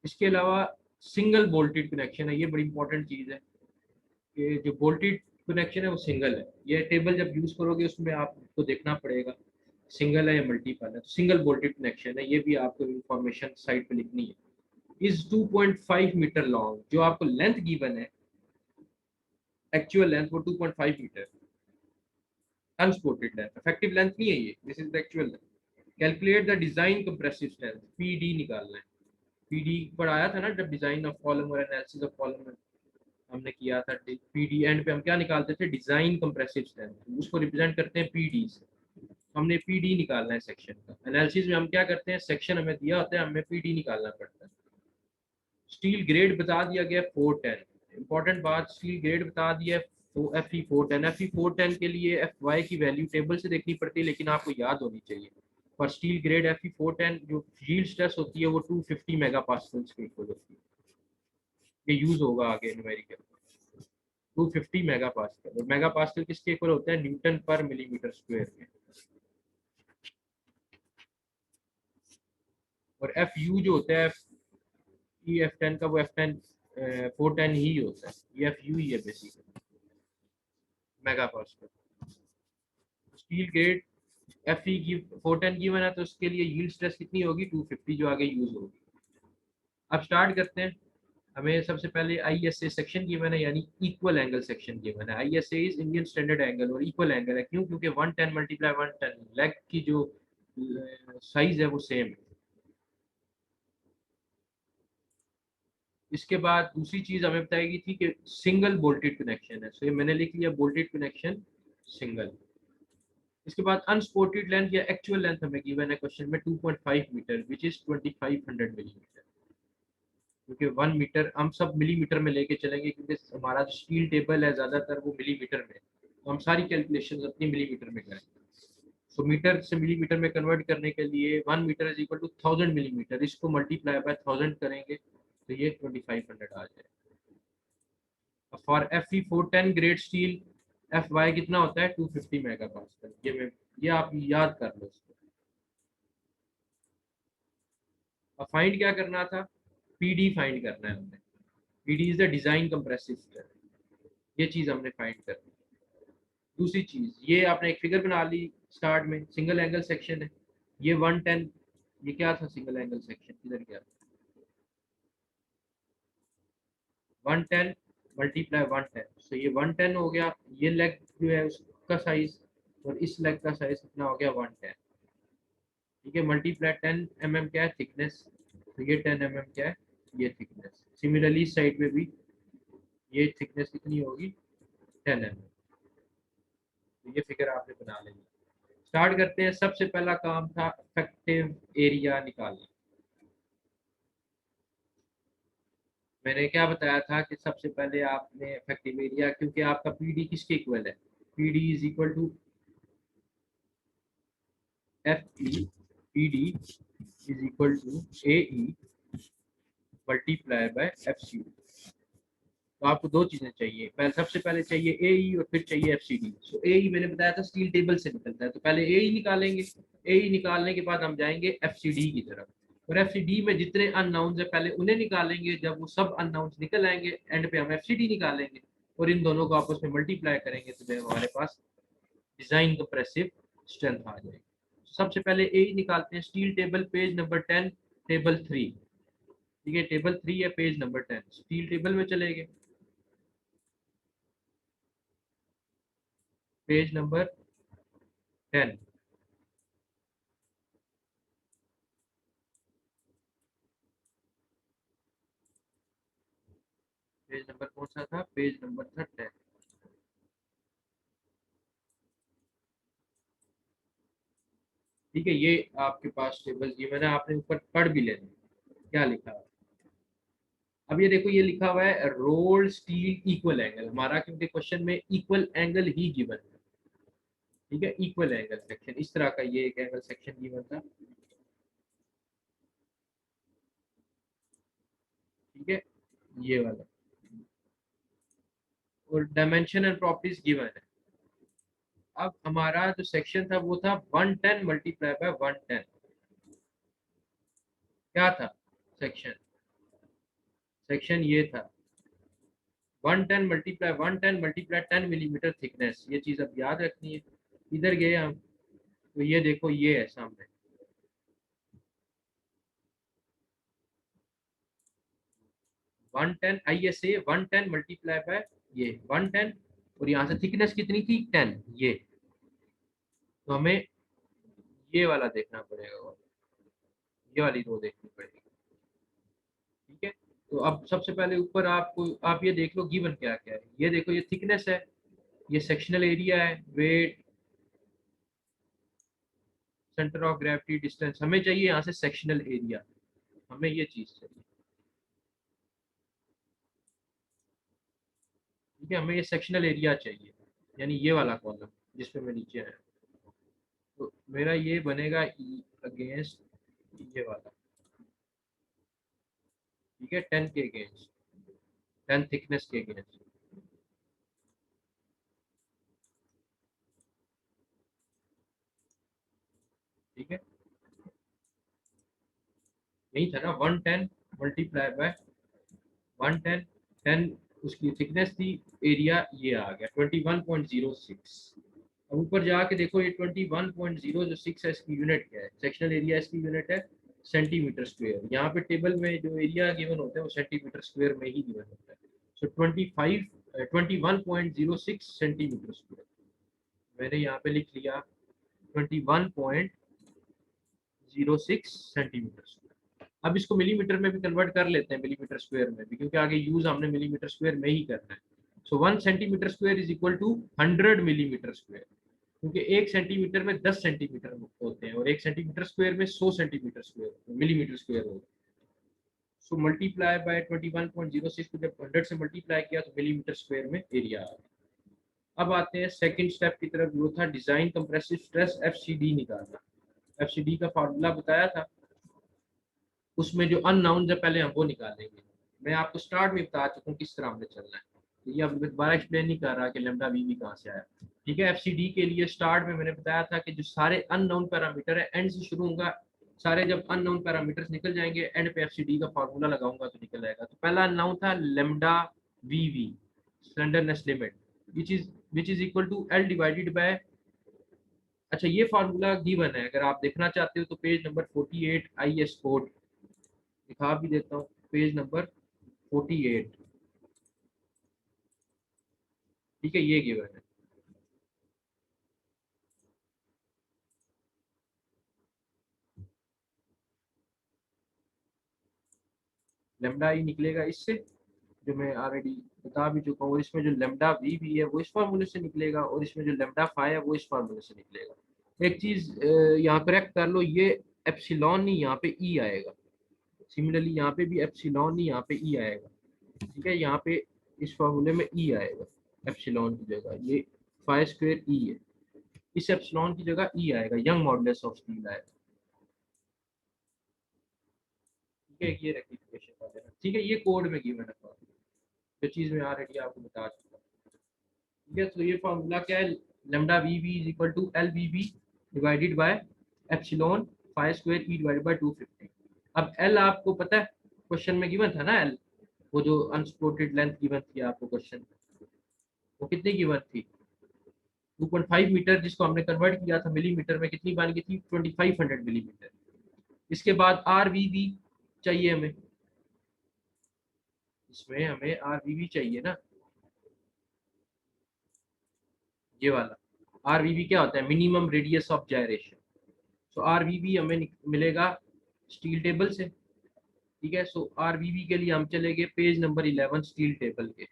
इसके अलावा सिंगल बोल्टेड कनेक्शन है, ये बड़ी इंपॉर्टेंट चीज़ है कि जो बोल्टेड कनेक्शन है वो सिंगल है। ये टेबल जब यूज़ करोगे उसमें आपको देखना पड़ेगा सिंगल है या मल्टीपल है। तो सिंगल बोल्टेड कनेक्शन है, ये भी आपको इंफॉर्मेशन साइड पे लिखनी है। इज 2.5 मीटर लॉन्ग, जो आपको लेंथ गिवन है एक्चुअल लेंथ वो 2.5 मीटर, अनसपोर्टेड लेंथ, इफेक्टिव लेंथ नहीं है ये, this is the actual length. Calculate the design compressive strength, PD निकालना है। पीडी पर आया था ना जब डिजाइन ऑफ कॉलम और एनालिसिस ऑफ कॉलम में हमने किया था, पीडी एंड पे हम क्या निकालते थे, डिजाइन कंप्रेसिव स्ट्रेंथ, उसको रिप्रेजेंट करते हैं पीडी से। हमने पीडी निकालना है सेक्शन का। एनालिसिस में हम क्या करते हैं, सेक्शन हमें दिया होता है, हमें पीडी निकालना पड़ता है। स्टील ग्रेड बता दिया गया 410, इंपॉर्टेंट बात, स्टील ग्रेड बता दिया है FE 410। FE 410 के लिए FY की वैल्यू टेबल से देखनी पड़ती है, लेकिन आपको याद होनी चाहिए। पर स्टील ग्रेड FE 410 जो यील्ड स्ट्रेस होती है वो 250 मेगा पास्कल्स के इक्वल होती है। ये यूज होगा आगे न्यूमेरिकल, 250 मेगा पास्कल। और मेगा पास्कल किसके इक्वल होता है, न्यूटन पर मिलीमीटर स्क्वायर के। और FU जो होता है F10 का, वो F10 410 ही होता है, ये FU ही है basically, mega pascal. Steel grade FE की 410 गिवन है, तो उसके लिए यील्ड स्ट्रेस कितनी होगी, 250, जो आगे यूज होगी। अब स्टार्ट करते हैं। हमें सबसे पहले ISA सेक्शन गिवन है, यानी इक्वल एंगल सेक्शन गिवन है। ISA is Indian standard angle, और इक्वल एंगल है क्यों, क्योंकि 110 मल्टीप्लाई 110 लेग की जो साइज है वो सेम है। इसके बाद दूसरी चीज हमें बताएगी थी कि सिंगल बोल्टेड कनेक्शन है, सो ये मैंने लिख लिया बोल्टेड कनेक्शन सिंगल। इसके बाद अनसपोर्टेड लेंथ या एक्चुअल लेंथ हमें गिवन है क्वेश्चन में 2.5 मीटर विच इज 2500 मिलीमीटर। क्योंकि 1 मीटर हम सब मिलीमीटर में लेके चलेंगे, क्योंकि हमारा जो स्टील टेबल है ज्यादातर वो मिलीमीटर में, तो हम सारी कैलकुलेशन अपनी मिलीमीटर में करेंगे। सो मीटर से मिलीमीटर में कन्वर्ट करने के लिए 1 metre is equal to 1000 millimetre, इसको मल्टीप्लाई बाय 1000 करेंगे तो ये 2500 आ जाएगा। For FE 410 grade steel FY कितना होता है, 250 मेगा पास्कल। ये आप याद कर लो इसको। अब फाइंड क्या करना था, PD फाइंड करना है हमने। PD is the design compressive strength, ये चीज हमने फाइंड करनी है। दूसरी चीज, ये आपने एक फिगर बना ली स्टार्ट में, सिंगल एंगल सेक्शन है, ये 110, ये क्या था सिंगल एंगल सेक्शन, किधर गया, 110 मल्टीप्लाई 110, सो ये 110 हो गया। ये लेग जो है उसका साइज, और इस लेग का साइज कितना हो गया, 110। ठीक है, मल्टीप्लाई 10 mm क्या है थिकनेस, तो ये 10 mm क्या है, ये थिकनेस। सिमिलरली इस साइड में भी ये थिकनेस कितनी होगी, 10 mm। तो ये फिगर आपने बना लेनी। स्टार्ट करते हैं। सबसे पहला काम था इफेक्टिव एरिया निकालना। मैंने क्या बताया था कि सबसे पहले आपने इफेक्टिव एरिया, क्योंकि आपका पीडी किसके इक्वल है, PD is equal to FE, PD is equal to AE multiply by FCD। तो आपको दो चीजें चाहिए, पहले सबसे पहले चाहिए AE और फिर चाहिए FCD। सो AE मैंने बताया था स्टील टेबल से निकलता है, तो पहले AE निकालेंगे। AE निकालने के बाद हम जाएंगे FCD की तरफ, और FCD में जितने अननाउंस है पहले उन्हें निकालेंगे। जब वो सब अननाउंस निकल आएंगे एंड पे हम FCD निकालेंगे, और इन दोनों को आपस में मल्टीप्लाई करेंगे तो हमारे पास डिजाइन कंप्रेसिव स्ट्रेंथ आ जाएगी। सबसे पहले AE निकालते हैं। Steel table page number 10, table 3। ठीक है, टेबल 3 है, पेज नंबर 10, स्टील टेबल में चले गए, पेज नंबर 10। पेज नंबर कौन सा था, पेज नंबर था 10। ठीक है, ये आपके पास टेबल, ये मैंने आपने ऊपर पढ़ भी लेना क्या लिखा है। अब ये देखो, ये लिखा हुआ है रोल्ड स्टील इक्वल एंगल हमारा, क्योंकि क्वेश्चन में इक्वल एंगल ही गिवन है। ठीक है, इक्वल एंगल सेक्शन, इस तरह का ये एक एंगल सेक्शन गिवन था। ठीक है, ये वाला, और डायमेंशन एंड प्रॉपर्टीज गिवन है। अब हमारा जो सेक्शन था वो था 110 मल्टीप्लाई बाय 110, क्या था सेक्शन, सेक्शन ये था 110 मल्टीप्लाई 10 मिलीमीटर थिकनेस, ये चीज अब याद रखनी है। इधर गए हम तो ये देखो ये है सामने 110 ISA 110 मल्टीप्लाई बाय ये 110, और यहाँ से थिकनेस कितनी थी 10, ये तो हमें ये वाला देखना पड़ेगा और ये वाली रो देखनी पड़ेगी। ठीक है, तो अब सबसे पहले ऊपर आपको आप ये देख लो गिवन क्या क्या है। ये देखो ये थिकनेस है, ये सेक्शनल एरिया है, weight, centre of gravity, distance. हमें चाहिए यहाँ से सेक्शनल एरिया, हमें ये चीज चाहिए। ठीक है, हमें ये सेक्शनल एरिया चाहिए, यानी ये वाला कॉलम जिसपे मैं नीचे आया। तो मेरा ये बनेगा ई अगेंस्ट ये वाला। ठीक है, 10 के अगेंस्ट, 10 थिकनेस के अगेंस्ट। ठीक है, यही था ना 110 मल्टीप्लाई बाय 110, 10 उसकी थिकनेस थी, एरिया ये आ गया 21.06। अब ऊपर जाके देखो ये 21.06 है, इसकी यूनिट क्या है, सेक्शनल एरिया इसकी यूनिट है सेंटीमीटर स्क्वायर। यहाँ पे टेबल में जो एरिया गिवन होता है वो सेंटीमीटर स्क्वायर में ही गिवन होता है। सो 21.06 सेंटीमीटर स्क्वायर मैंने यहाँ पे लिख लिया 21.06 सेंटीमीटर स्क्वायर। अब इसको मिलीमीटर में भी कन्वर्ट कर लेते हैं, मिलीमीटर स्क्वायर में भी, क्योंकि आगे यूज हमने मिलीमीटर स्क्वायर में ही करना है। So 1 centimetre square is equal to 100 millimetre square, क्योंकि 1 सेंटीमीटर में 10 सेंटीमीटर होते हैं और 1 सेंटीमीटर स्क्वायर में 100 सेंटीमीटर स्क्वायर मिलीमीटर स्क्वायर होगा। सो मल्टीप्लाई बाय 21.06 को जब 100 से मल्टीप्लाई किया तो मिलीमीटर स्क्वायर में एरिया आ गया। अब आते हैं सेकंड स्टेप की तरफ, वो था डिजाइन कंप्रेसिव स्ट्रेस FCD निकालना। FCD का फार्मूला बताया था, उसमें जो अननाउन है पहले हम वो निकालेंगे। मैं आपको स्टार्ट में बता चुका हूँ किस तरह हमने चलना है, तो ये अब दोबारा एक्सप्लेन नहीं कर रहा कि लेमडा वी भी कहाँ से आया। ठीक है, FCD के लिए स्टार्ट में मैंने बताया था कि जो सारे अननोन पैरामीटर है एंड से शुरू होगा, सारे जब अननोन पैरामीटर्स निकल जाएंगे एंड पे FCD का फार्मूला लगाऊंगा तो निकल जाएगा। तो पहला अननोन था lambda V, slenderness limit, which is equal to L divided by, अच्छा ये फार्मूला गिवन है, अगर आप देखना चाहते हो तो पेज नंबर 48 IS कोड दिखा भी देता हूँ, पेज नंबर 48। ठीक है, ये गिवन है। लेमडा ई निकलेगा इससे, जो मैं ऑलरेडी बता भी चुका हूँ। इसमें जो लेमडा वी भी है वो इस फार्मूले से निकलेगा, और इसमें जो लेमडा फाई है वो इस फार्मूले से निकलेगा। एक चीज यहाँ करेक्ट कर लो, ये एप्सिलॉन नहीं, यहाँ पे ई आएगा। सिमिलरली यहाँ पे भी एप्सिलॉन नहीं, यहाँ पे ई आएगा। ठीक है, यहाँ पे इस फार्मूले में ई आएगा एप्सिलॉन की जगह, ये फाई स्क्वायर ई है, इस एप्सिलॉन की जगह ई आएगा, यंग मॉडुलस ऑफ स्टील आएगा। ठीक है, ये रेक्टिफिकेशन कर देना। ठीक है, ये कोड में गिवन है, जो चीज मैं ऑलरेडी आपको बता चुका हूँ। ठीक है, तो ये फॉर्मूला क्या है, lambda V B is equal to L B B divided by epsilon five square E divided by 250। अब एल आपको पता है, क्वेश्चन में गिवन था ना एल, वो जो अनसपोर्टेड लेंथ गिवन थी आपको क्वेश्चन में, वो कितनी गिवन थी 2.5 मीटर, जिसको हमने कन्वर्ट किया था मिलीमीटर में, कितनी बन गई थी 2500 मिलीमीटर। इसके बाद आर वी बी चाहिए हमें, इसमें हमें आर वी बी चाहिए ना, ये वाला आर वी बी क्या होता है, minimum radius of gyration. So R V B हमें मिलेगा स्टील टेबल से। ठीक है, सो आर वी बी के लिए हम चलेंगे पेज नंबर 11 स्टील टेबल के।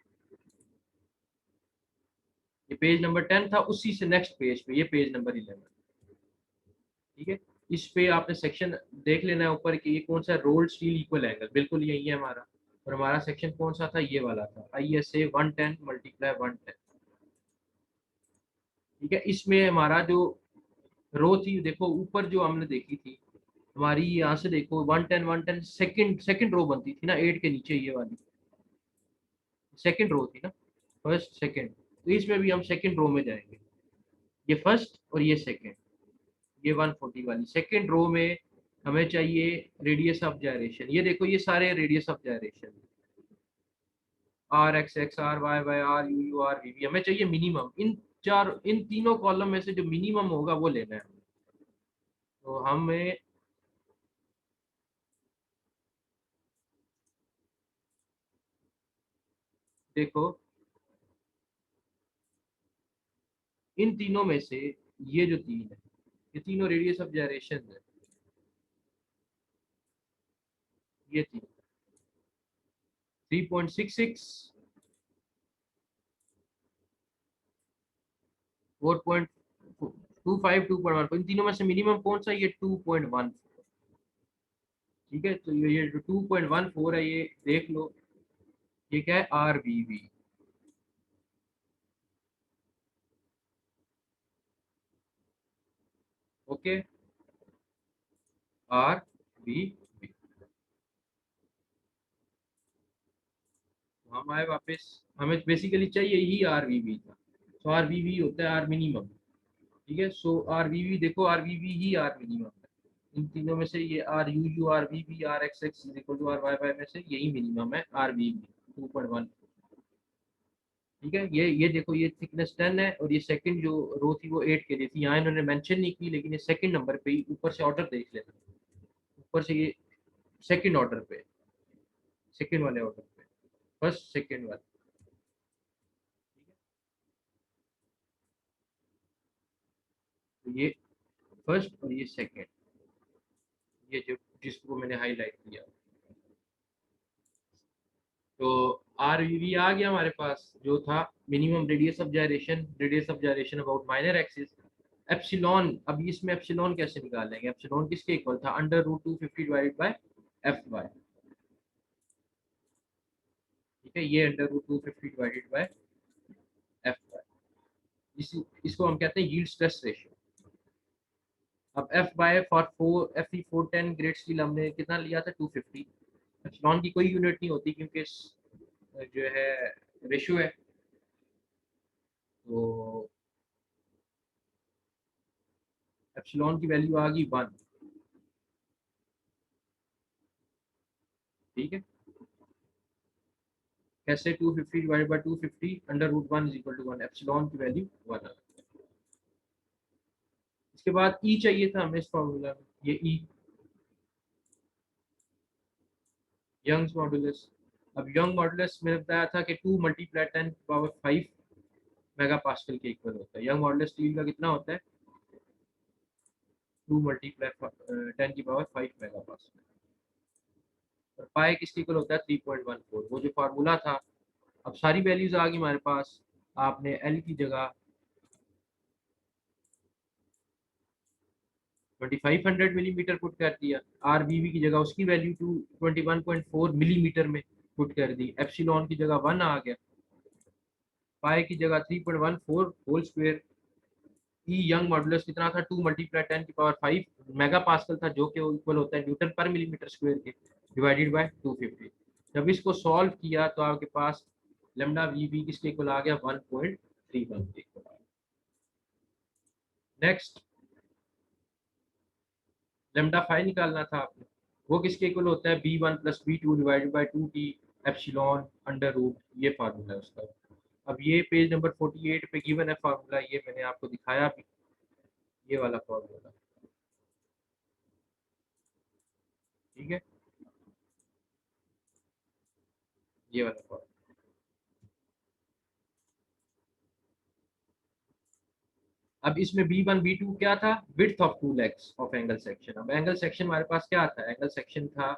ये पेज नंबर 10 था, उसी से नेक्स्ट पेज पे ये पेज नंबर 11। ठीक है, इस पे आपने सेक्शन देख लेना है ऊपर कि ये कौन सा रोल्ड स्टील इक्वल एंगल, बिल्कुल यही है हमारा। और हमारा सेक्शन कौन सा था, ये वाला था ISA 110 मल्टीप्लाई 110। ठीक है, इसमें हमारा जो रो थी, देखो ऊपर जो हमने देखी थी हमारी, यहाँ से देखो 110 सेकंड सेकंड रो बनती थी ना 8 के नीचे, ये वाली सेकंड रो थी ना, फर्स्ट सेकंड। तो इसमें भी हम सेकंड रो में जाएंगे, ये फर्स्ट और ये सेकंड, ये 140 वाली सेकंड रो में हमें चाहिए रेडियस ऑफ जायरेशन। ये देखो ये सारे radius of gyration, R X X, R Y Y, R U U, R V V, हमें चाहिए मिनिमम। इन तीनों कॉलम में से जो मिनिमम होगा वो लेना है। तो हमें देखो, इन तीनों में से ये जो तीन है, ये तीनों रेडियस ऑफ जनरेशन है। ये तीन 3.66, 4.25, 2.1, इन तीनों में से मिनिमम कौन सा? ये 2.1। ठीक है, तो ये जो 2.14 है, ये देख लो, ये क्या है? R V V. Okay, R V V. हम आए वापस, हमें बेसिकली चाहिए ही आर वी वी था। तो आर वी वी होता है आर मिनिमम। ठीक है, सो आर वी वी देखो, आर वी वी ही आर मिनिमम है। इन तीनों में से ये R U U, R V V, R X X equal to R Y Y में से यही मिनिमम है, आर वी वी 2.1। ठीक है, ये देखो, ये थिकनेस 10 है, और ये सेकंड जो रो थी वो 8 के लिए थी। यहाँ इन्होंने मेंशन नहीं की, लेकिन ये सेकंड नंबर पे ही, ऊपर से ऑर्डर देख लेना, ऊपर से ये सेकंड ऑर्डर पे, सेकंड वाले ऑर्डर पे, फर्स्ट सेकंड वाले। तो ये फर्स्ट और ये सेकंड, ये जो जिसको मैंने हाईलाइट किया। तो आर वी वी आ गया हमारे पास, जो था minimum radius of gyration, radius of gyration about minor axis. Epsilon, अब इसमें एप्सिलॉन कैसे निकालेंगे? एप्सिलॉन किसके इक्वल था? Under root 250 divided by F Y. ठीक है, ये under root 250 divided by F Y, इसको हम कहते हैं यील्ड स्ट्रेस रेशियो। अब F by for four F E 410 grade steel हमने कितना लिया था? 250। एप्सिलॉन की कोई यूनिट नहीं होती, क्योंकि जो है रेशियो है। तो एप्सिलॉन की वैल्यू आ गई 1। ठीक है, कैसे? 250 divided by 250 under root 1 is equal to 1, epsilon की वैल्यू 1 आ गई। इसके बाद ई चाहिए था हमें इस फॉर्मूला में, ये ई यंग्स मॉडुलस। अब यंग मॉडुलस मैंने बताया था कि 2 मल्टीप्लाई 10 की पावर 5 मेगा पास्कल के इक्वल होता है। यंग मॉडुलस स्टील का कितना होता है? 2 मल्टीप्लाई 10 की पावर 5 मेगा पास्कल। और पाई किसके इक्वल होता है? 3.14, वो जो फार्मूला था। अब सारी वैल्यूज आ गई हमारे पास। आपने एल की जगह 2500 मिलीमीटर पुट कर दिया, आर वी वी की जगह उसकी वैल्यू 21.4 मिलीमीटर में पुट कर दी, एप्सिलॉन की जगह 1 आ गया, पाई की जगह 3.14 होल स्क्वायर। ई यंग मॉडुलस कितना था? 2 मल्टीप्लाई 10 की पावर 5 मेगा पास्कल था, जो कि इक्वल होता है न्यूटन पर मिलीमीटर स्क्वायर के, डिवाइडेड बाय 250। जब इसको सॉल्व किया तो आपके पास लेमडा वी वी किसके इक्वल आ गया? 1.31 के इक्वल आ गया। नेक्स्ट, लेमडा फाइव निकालना था आपने, वो किसके इक्वल होता है? b1 + b2 divided by 2t epsilon under root, ये फार्मूला है उसका। अब ये पेज नंबर 48 पे गिवन है फार्मूला, ये मैंने आपको दिखाया भी, ये वाला फार्मूला। ठीक है, ये वाला फार्मूला। अब इसमें b1 b2 क्या था? Width of two legs of angle section. अब एंगल सेक्शन हमारे पास क्या आता है? एंगल सेक्शन था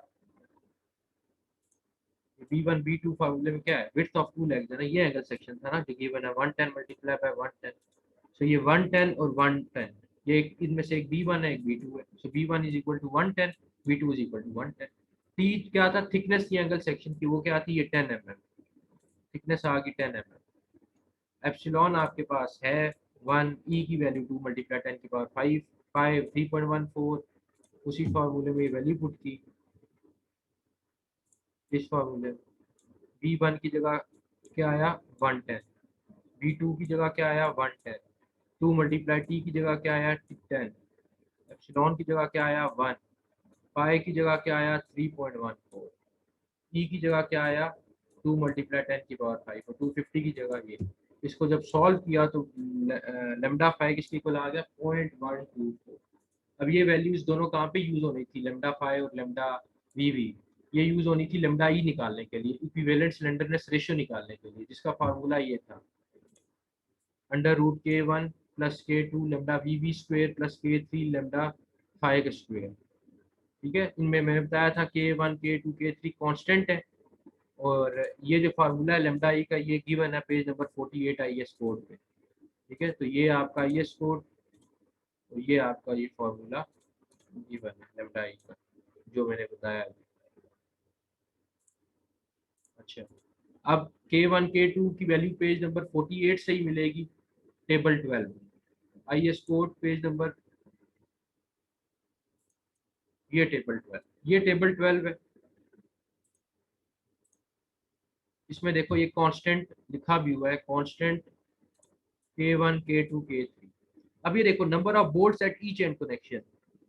b1 b2 फार्मूले में क्या है? विड्थ ऑफ टू लेग्स है ना, ये एंगल सेक्शन था ना, जो गिवन है 110 मल्टीप्लाई बाय 110। सो ये 110 और 110, ये इनमें से एक b1 है, एक b2 है। So b1 is equal to 110, b2 is equal to 110। T क्या था? थिकनेस थी एंगल सेक्शन की, वो क्या थी? ये 10 mm, थिकनेस आ गई 10 mm। एप्सिलॉन आपके पास है 1, ई की वैल्यू 2 मल्टीप्लाई 10 की पावर 5, 5 3.14, उसी फार्मूले में वैल्यू पुट की, इस फार्मूले में बी वन की जगह क्या आया? 110, बी टू की जगह क्या आया? 110, 2 मल्टीप्लाई टी की जगह क्या आया? 10, एप्सिलॉन की जगह क्या आया? 1, पाई की जगह क्या आया? 3.14, ई की जगह क्या आया? 2 मल्टीप्लाई 10⁵ और 250 की जगह ये। इसको जब सॉल्व किया तो लेमडा फाइव किसके इक्वल आ गया 0.124। अब ये वैल्यूज दोनों कहाँ पे यूज होनी थी, लेमडा फाइव और लेमडा वी, ये यूज होनी थी लेमडा ई निकालने के लिए, इक्विवेलेंट स्लेंडरनेस रेशियो निकालने के लिए, जिसका फार्मूला ये था √K1 + K2 lambda V square + K3 lambda five square. ठीक है, इनमें मैंने बताया था K1 K2 K3 कांस्टेंट है, और ये जो फार्मूला है लेमडा ई का ये गिवन है पेज नंबर 48 IS कोड पे। ठीक है, तो ये आपका IS कोड, तो ये आपका ये फार्मूला गिवन है लेमडा ई का जो मैंने बताया। अच्छा, अब K1 K2 की वैल्यू पेज नंबर 48 से ही मिलेगी, table 12 IS code page number, ये टेबल 12 है। इसमें देखो ये कांस्टेंट लिखा भी हुआ है, कांस्टेंट K1 K2 K3। अब ये देखो number of bolts at each end connection,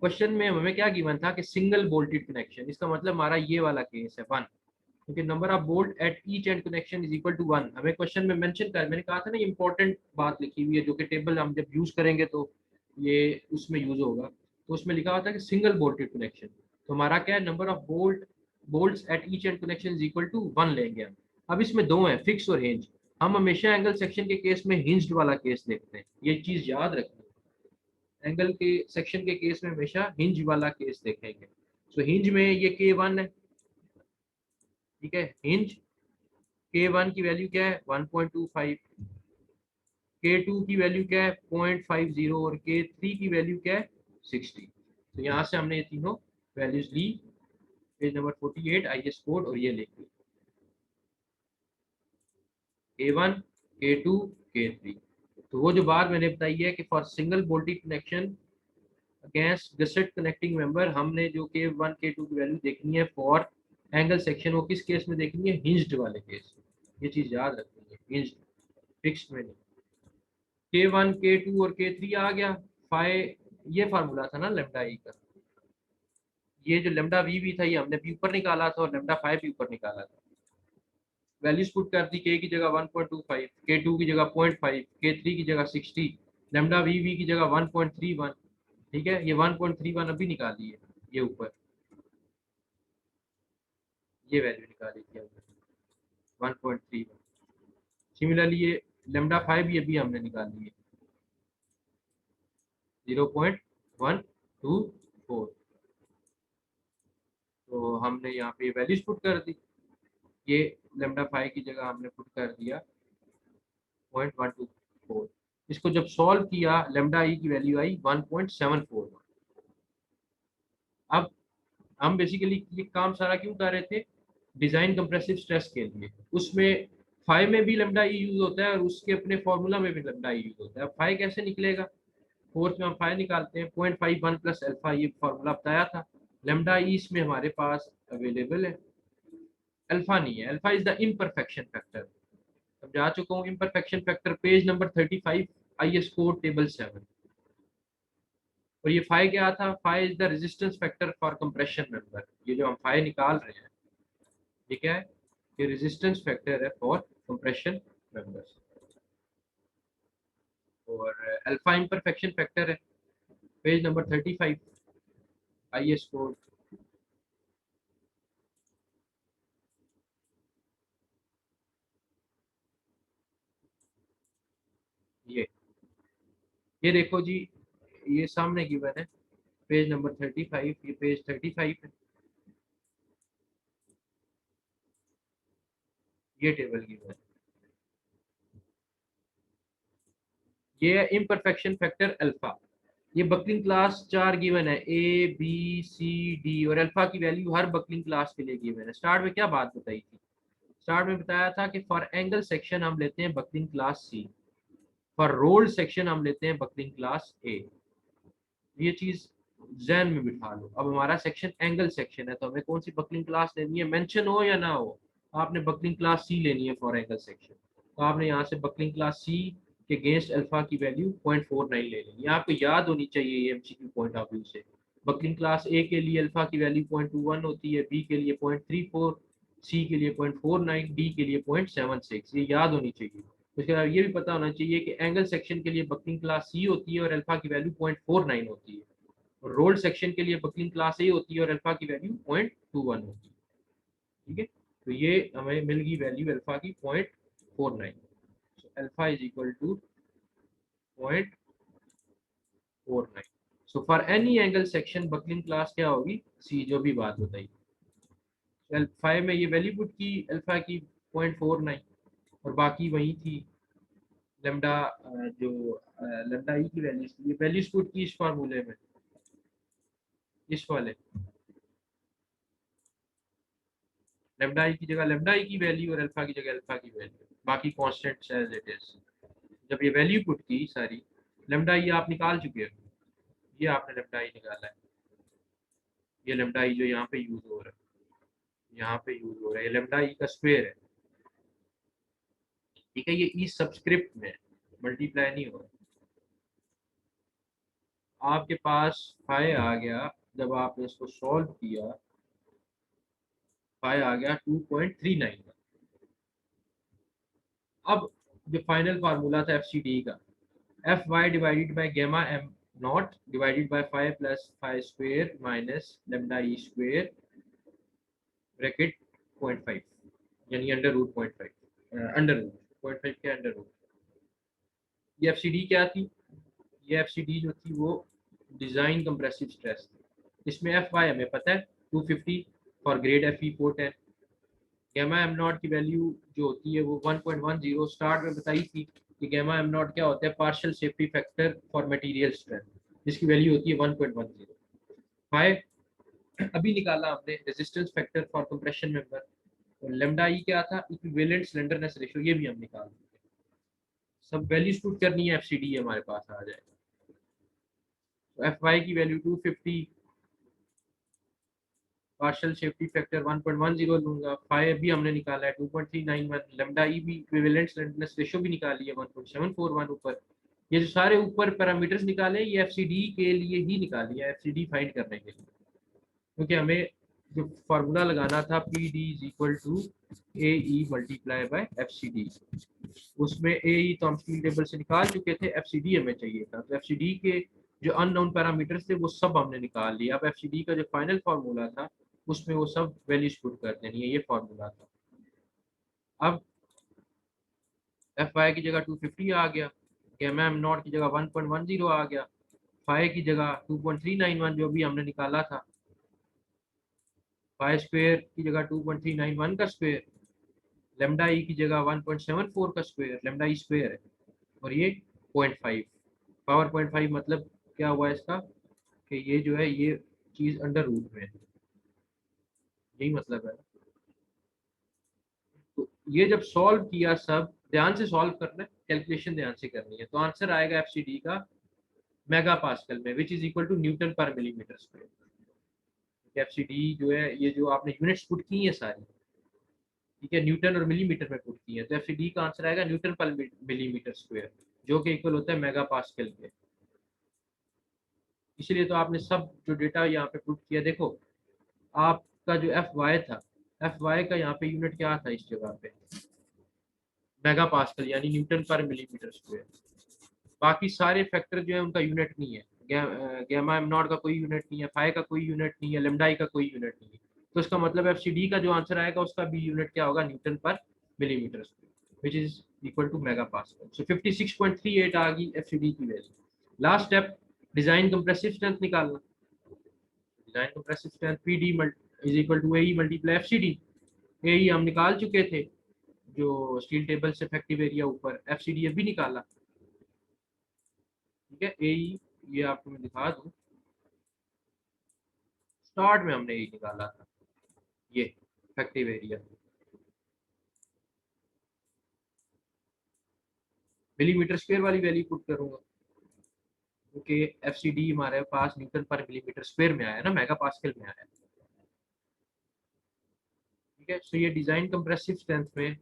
question में हमें क्या गिवन था कि सिंगल बोल्टेड कनेक्शन, इसका मतलब हमारा ये वाला केस है 1, क्योंकि number of bolt at each end connection is equal to 1 हमें क्वेश्चन में मेंशन कर, मैंने कहा था ना ये इंपॉर्टेंट बात लिखी हुई है जो कि टेबल हम जब यूज करेंगे तो ये उसमें यूज होगा। तो उसमें लिखा होता है कि सिंगल बोल्टेड कनेक्शन, तो हमारा क्या है number of bolts at each end connection is equal to 1 लेंगे हम। अब इसमें दो हैं, फिक्स और हिंज। हम हमेशा एंगल सेक्शन के केस में हिंज्ड वाला केस देखते हैं, ये चीज याद रखना, एंगल के सेक्शन के केस में हमेशा हिंज वाला केस देखेंगे। सो हिंज में ये K1 है, ठीक है, हिंज K1 की वैल्यू क्या है 1.25, K2 की वैल्यू क्या है 0.50 और K3 की वैल्यू क्या है 60। तो यहाँ से हमने ये तीनों वैल्यूज ली, पेज नंबर 48 IS कोड, और ये लिख ली K1 K2 K3। तो वो जो बात मैंने बताई है कि for single bolted connection against gusset connecting member, हमने जो K1 K2 की वैल्यू देखनी है फॉर एंगल सेक्शन, वो किस केस में देखनी है हिंज्ड वाले केस, ये चीज याद रखनी है, हिंज्ड, फिक्स्ड में नहीं। K1 K2 और K3 आ गया, फाइव ये फार्मूला था ना लेमडा ई का, ये जो लेमडा वी था ये हमने भी ऊपर निकाला था और लेमडा फाइव भी ऊपर निकाला था। वैल्यूज पुट कर दी, K की जगह 1.25, K2 की जगह 0.5, K3 की जगह 60, लेमडा वी की जगह 1.31। ठीक है, ये 1.31 अभी निकाली है, ये ऊपर ये वैल्यू निकाली थी हमने 1.31। सिमिलरली ये लेमडा फाइव ये भी हमने निकाली है 0.124। तो हमने यहाँ पे वैल्यूज पुट कर दी, ये लेमडा फाइव की जगह हमने पुट कर दिया 0.124। इसको जब सॉल्व किया लेमडा ई की वैल्यू आई 1.741। अब हम बेसिकली ये काम सारा क्यों कर रहे थे, डिजाइन कंप्रेसिव स्ट्रेस के लिए। उसमें फाइव में भी लेमडा ई यूज होता है और उसके अपने फॉर्मूला में भी लेमडा ई यूज होता है। अब फाइव कैसे निकलेगा, फोर्थ में हम फाइव निकालते हैं 0.51 + अल्फा, ये फॉर्मूला बताया था। लेमडा ई इसमें हमारे पास अवेलेबल है, अल्फा नहीं है, alpha is the imperfection factor. समझा चुका हूँ imperfection factor page number 35 IS code table 7। और ये फाइव क्या था, five is the resistance factor for compression member, ये जो हम फाइव निकाल रहे हैं ठीक है, ये रेजिस्टेंस फैक्टर है फॉर कंप्रेशन मेंबर्स। और अल्फा इम्परफेक्शन फैक्टर है पेज नंबर 35 IS कोड। ये देखो जी, ये सामने गिवन है पेज नंबर 35, ये पेज 35 है, ये टेबल गिवन है, ये है इम्परफेक्शन फैक्टर अल्फा। ये बकलिंग क्लास चार गिवन है A B C D, और अल्फा की वैल्यू हर बकलिंग क्लास के लिए गिवन है। स्टार्ट में क्या बात बताई थी, स्टार्ट में बताया था कि फॉर एंगल सेक्शन हम लेते हैं buckling class C, for rolled section हम लेते हैं बकलिंग क्लास A। ये चीज जहन में बिठा लो। अब हमारा सेक्शन एंगल सेक्शन है तो हमें कौन सी बकलिंग क्लास लेनी है, मेंशन हो या ना हो, आपने बकलिंग क्लास C लेनी है फॉर एंगल सेक्शन। तो आपने यहाँ से बकलिंग क्लास C के अगेंस्ट अल्फा की वैल्यू 0.49 ले लेनी है, आपको याद होनी चाहिए ये MCQ पॉइंट ऑफ व्यू से। बकलिंग क्लास A के लिए अल्फा की वैल्यू 0.21 होती है, B के लिए 0.34, सी के लिए 0.49, डी के लिए 0.76, ये याद होनी चाहिए। उसके बाद ये भी पता होना चाहिए कि एंगल सेक्शन के लिए बकलिंग क्लास सी होती है और अल्फा की वैल्यू 0.49 होती है, और रोल्ड सेक्शन के लिए बकलिंग क्लास ए होती है और अल्फा की वैल्यू 0.21 होती है। ठीक है, तो ये हमें मिल गई वैल्यू अल्फा की 0.49, alpha is equal to 0.49। So for any angle section buckling class क्या होगी, सी, जो भी बात बताई। अल्फा में ये वैल्यू पुट की अल्फा की 0.49, और बाकी वही थी लेमडा, जो लेमडा ई की वैल्यूज पुट की इस फार्मूले में, इस वाले लेमडा ई की जगह लेमडा ई की वैल्यू और अल्फा की जगह अल्फा की वैल्यू, बाकी कांस्टेंट्स एज इट इज। जब ये वैल्यू पुट की सारी, लेमडा ई आप निकाल चुके हो, ये आपने लेमडा ई निकाला है, ये लेमडा ई जो यहाँ पे यूज हो रहा है, यहाँ पे यूज हो रहा है, ये लेमडा ई का स्क्वायर है। ठीक है, ये ई सब्सक्रिप्ट में मल्टीप्लाई नहीं हो रहा। आपके पास फाइ आ गया, जब आपने इसको सॉल्व किया, फाइ आ गया 2.39। अब जो फाइनल फार्मूला था एफ सी डी का, एफ वाई डिवाइडेड बाई गेमा am not divided by 5 plus 5 square minus lambda E square bracket 0.5, यानी अंडर रूट 0.5, अंडर रूट 0.5 के अंडर रूट। ये एफ सी डी क्या थी, ये एफ सी डी जो थी वो डिजाइन कंप्रेसिव स्ट्रेस थी। इसमें एफ वाई हमें पता है 250 for grade F E 410। Gamma M naught की वैल्यू जो होती है वो 1.10 स्टार्ट में बताई थी कि गैमा एम नॉट क्या होता है, partial safety factor for material strength, जिसकी वैल्यू होती है 1.10। फाइव अभी निकाला हमने resistance factor for compression member, और लेमडा ई क्या था, इक्विवेलेंट स्लेंडरनेस रेशियो, ये भी हम निकाल देंगे। सब वैल्यूज पुट करनी है, एफसीडी हमारे पास आ जाएगा। तो एफ वाई की वैल्यू 250, पार्शियल सेफ्टी फैक्टर 1.10 लूंगा, फाइव भी हमने निकाला है 2.391, लेमडा ई भी इक्विवेलेंट स्लेंडरनेस रेशियो भी निकाली है 1.741 ऊपर। ये जो सारे ऊपर पैरामीटर्स निकाले ये एफसीडी के लिए ही निकाली है, एफसीडी फाइंड करने के लिए, क्योंकि हमें जो फार्मूला लगाना था P D is equal to A E multiply by F C D, उसमें ए ई तो हम स्टील टेबल से निकाल चुके थे, एफ सी डी हमें चाहिए था, तो एफ सी डी के जो अननोन पैरामीटर्स थे वो सब हमने निकाल लिया। अब एफ सी डी का जो फाइनल फार्मूला था उसमें वो सब वैल्यूज पुट कर देनी है, ये फार्मूला था। अब एफ वाई की जगह 250 आ गया, गैमा एम नॉट की जगह 1.10 आ गया, फाइ की जगह 2.391 जो भी हमने निकाला था, फाइ स्क्वेयर की जगह 2.391 का स्क्वेयर, लेमडा ई की जगह 1.74 का स्क्वायर, लेमडा ई स्क्वायर है, और ये 0.5 पावर 0.5, मतलब क्या हुआ इसका कि ये जो है ये चीज अंडर रूट में है, यही मतलब है। तो ये जब सॉल्व किया, सब ध्यान से सॉल्व करना है, कैलकुलेशन ध्यान से करनी है, तो आंसर आएगा एफ सी डी का मेगा पास्कल में, which is equal to newton per millimetre square. F C D जो है, ये जो आपने यूनिट्स पुट की है सारी, ठीक है, न्यूटन और मिलीमीटर में पुट की है, तो एफ सी डी का आंसर आएगा न्यूटन पर मिलीमीटर स्क्वायर, जो कि इक्वल होता है मेगा पास्कल के। इसलिए तो आपने सब जो डेटा यहाँ पे पुट किया, देखो आपका जो एफ वाई था, एफ वाई का यहाँ पे यूनिट क्या था इस जगह पे, मेगा पास्कल यानी न्यूटन पर मिलीमीटर स्क्वायर। बाकी सारे फैक्टर जो है उनका यूनिट नहीं है, गैमा एम नॉट का कोई यूनिट नहीं है, फाइ का कोई यूनिट नहीं है, लेमडाई का कोई यूनिट नहीं है, तो इसका मतलब एफ सी डी का जो आंसर आएगा उसका भी यूनिट क्या होगा, newton per millimetre square, which is equal to mega pascal. So 56.38 आ गई एफ सी डी की value. Last step, design compressive strength निकालना। Design compressive strength P D is equal to A E multiply F C D. A E हम निकाल चुके थे जो steel table से इफेक्टिव एरिया ऊपर, एफ सी डी अभी निकाला। ठीक है, ए ई, ये आपको मैं दिखा दूं, स्टार्ट में हमने ए निकाला था, ये इफेक्टिव एरिया मिलीमीटर स्क्वायर वाली वैल्यू पुट करूंगा, क्योंकि एफ सी डी हमारे पास न्यूटन पर मिलीमीटर स्क्वायर में आया ना, मेगा पास्कल में आया। ठीक है, सो ये डिजाइन कंप्रेसिव स्ट्रेंथ में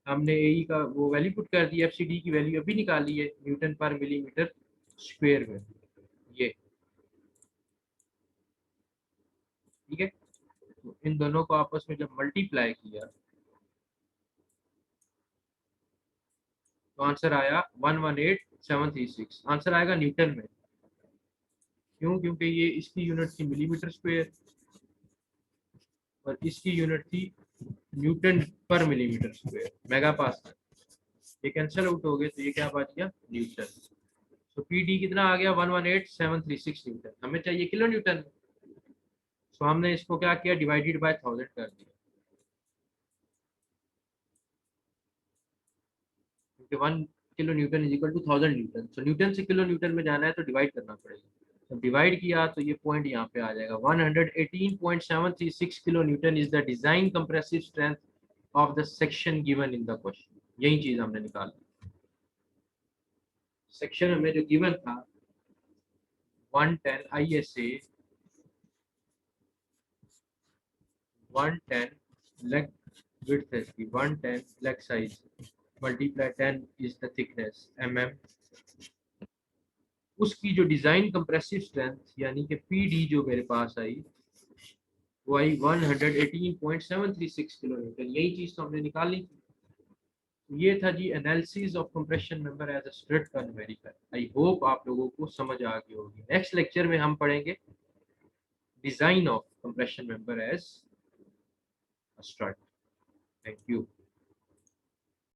हमने ए का वो वैल्यू पुट कर दी, एफ सी डी की वैल्यू अभी निकाली है न्यूटन पर मिलीमीटर स्क्वायर में, ये। ठीक है, तो इन दोनों को आपस में जब मल्टीप्लाई किया तो आंसर आया 118736। आंसर आएगा न्यूटन में। क्यों? क्योंकि ये इसकी यूनिट थी मिलीमीटर स्क्वायर और इसकी यूनिट थी Newton per millimetre square, mega pascal. ये कैंसिल आउट हो गए तो ये क्या बच गया? न्यूटन। तो पी डी कितना आ गया? 118736 न्यूटन। हमें चाहिए किलो न्यूटन। तो हमने इसको क्या किया? डिवाइडेड बाय 1000 कर दिया, क्योंकि 1 kilo newton is equal to 1000 newton. तो न्यूटन से किलो न्यूटन में जाना है तो डिवाइड करना पड़ेगा। तो डिवाइड किया तो ये पॉइंट यहाँ पे आ जाएगा। 118.736 kilo newton is the design compressive strength of the section given in the question. यही चीज हमने निकाला। सेक्शन हमें जो गिवन था 110 ISA 110 leg width है इसकी, 110 leg size multiply 10 is the thickness उसकी जो डिजाइन कंप्रेसिव स्ट्रेंथ यानी कि पीडी जो मेरे पास आई वो आई 118.736 किलो न्यूटन। यही चीज तो हमने निकाली थी। ये था जी analysis of compression member as a strut का न्यूमेरिकल। आई होप आप लोगों को समझ आ गई होगी। नेक्स्ट लेक्चर में हम पढ़ेंगे design of compression member as a strut. Thank you.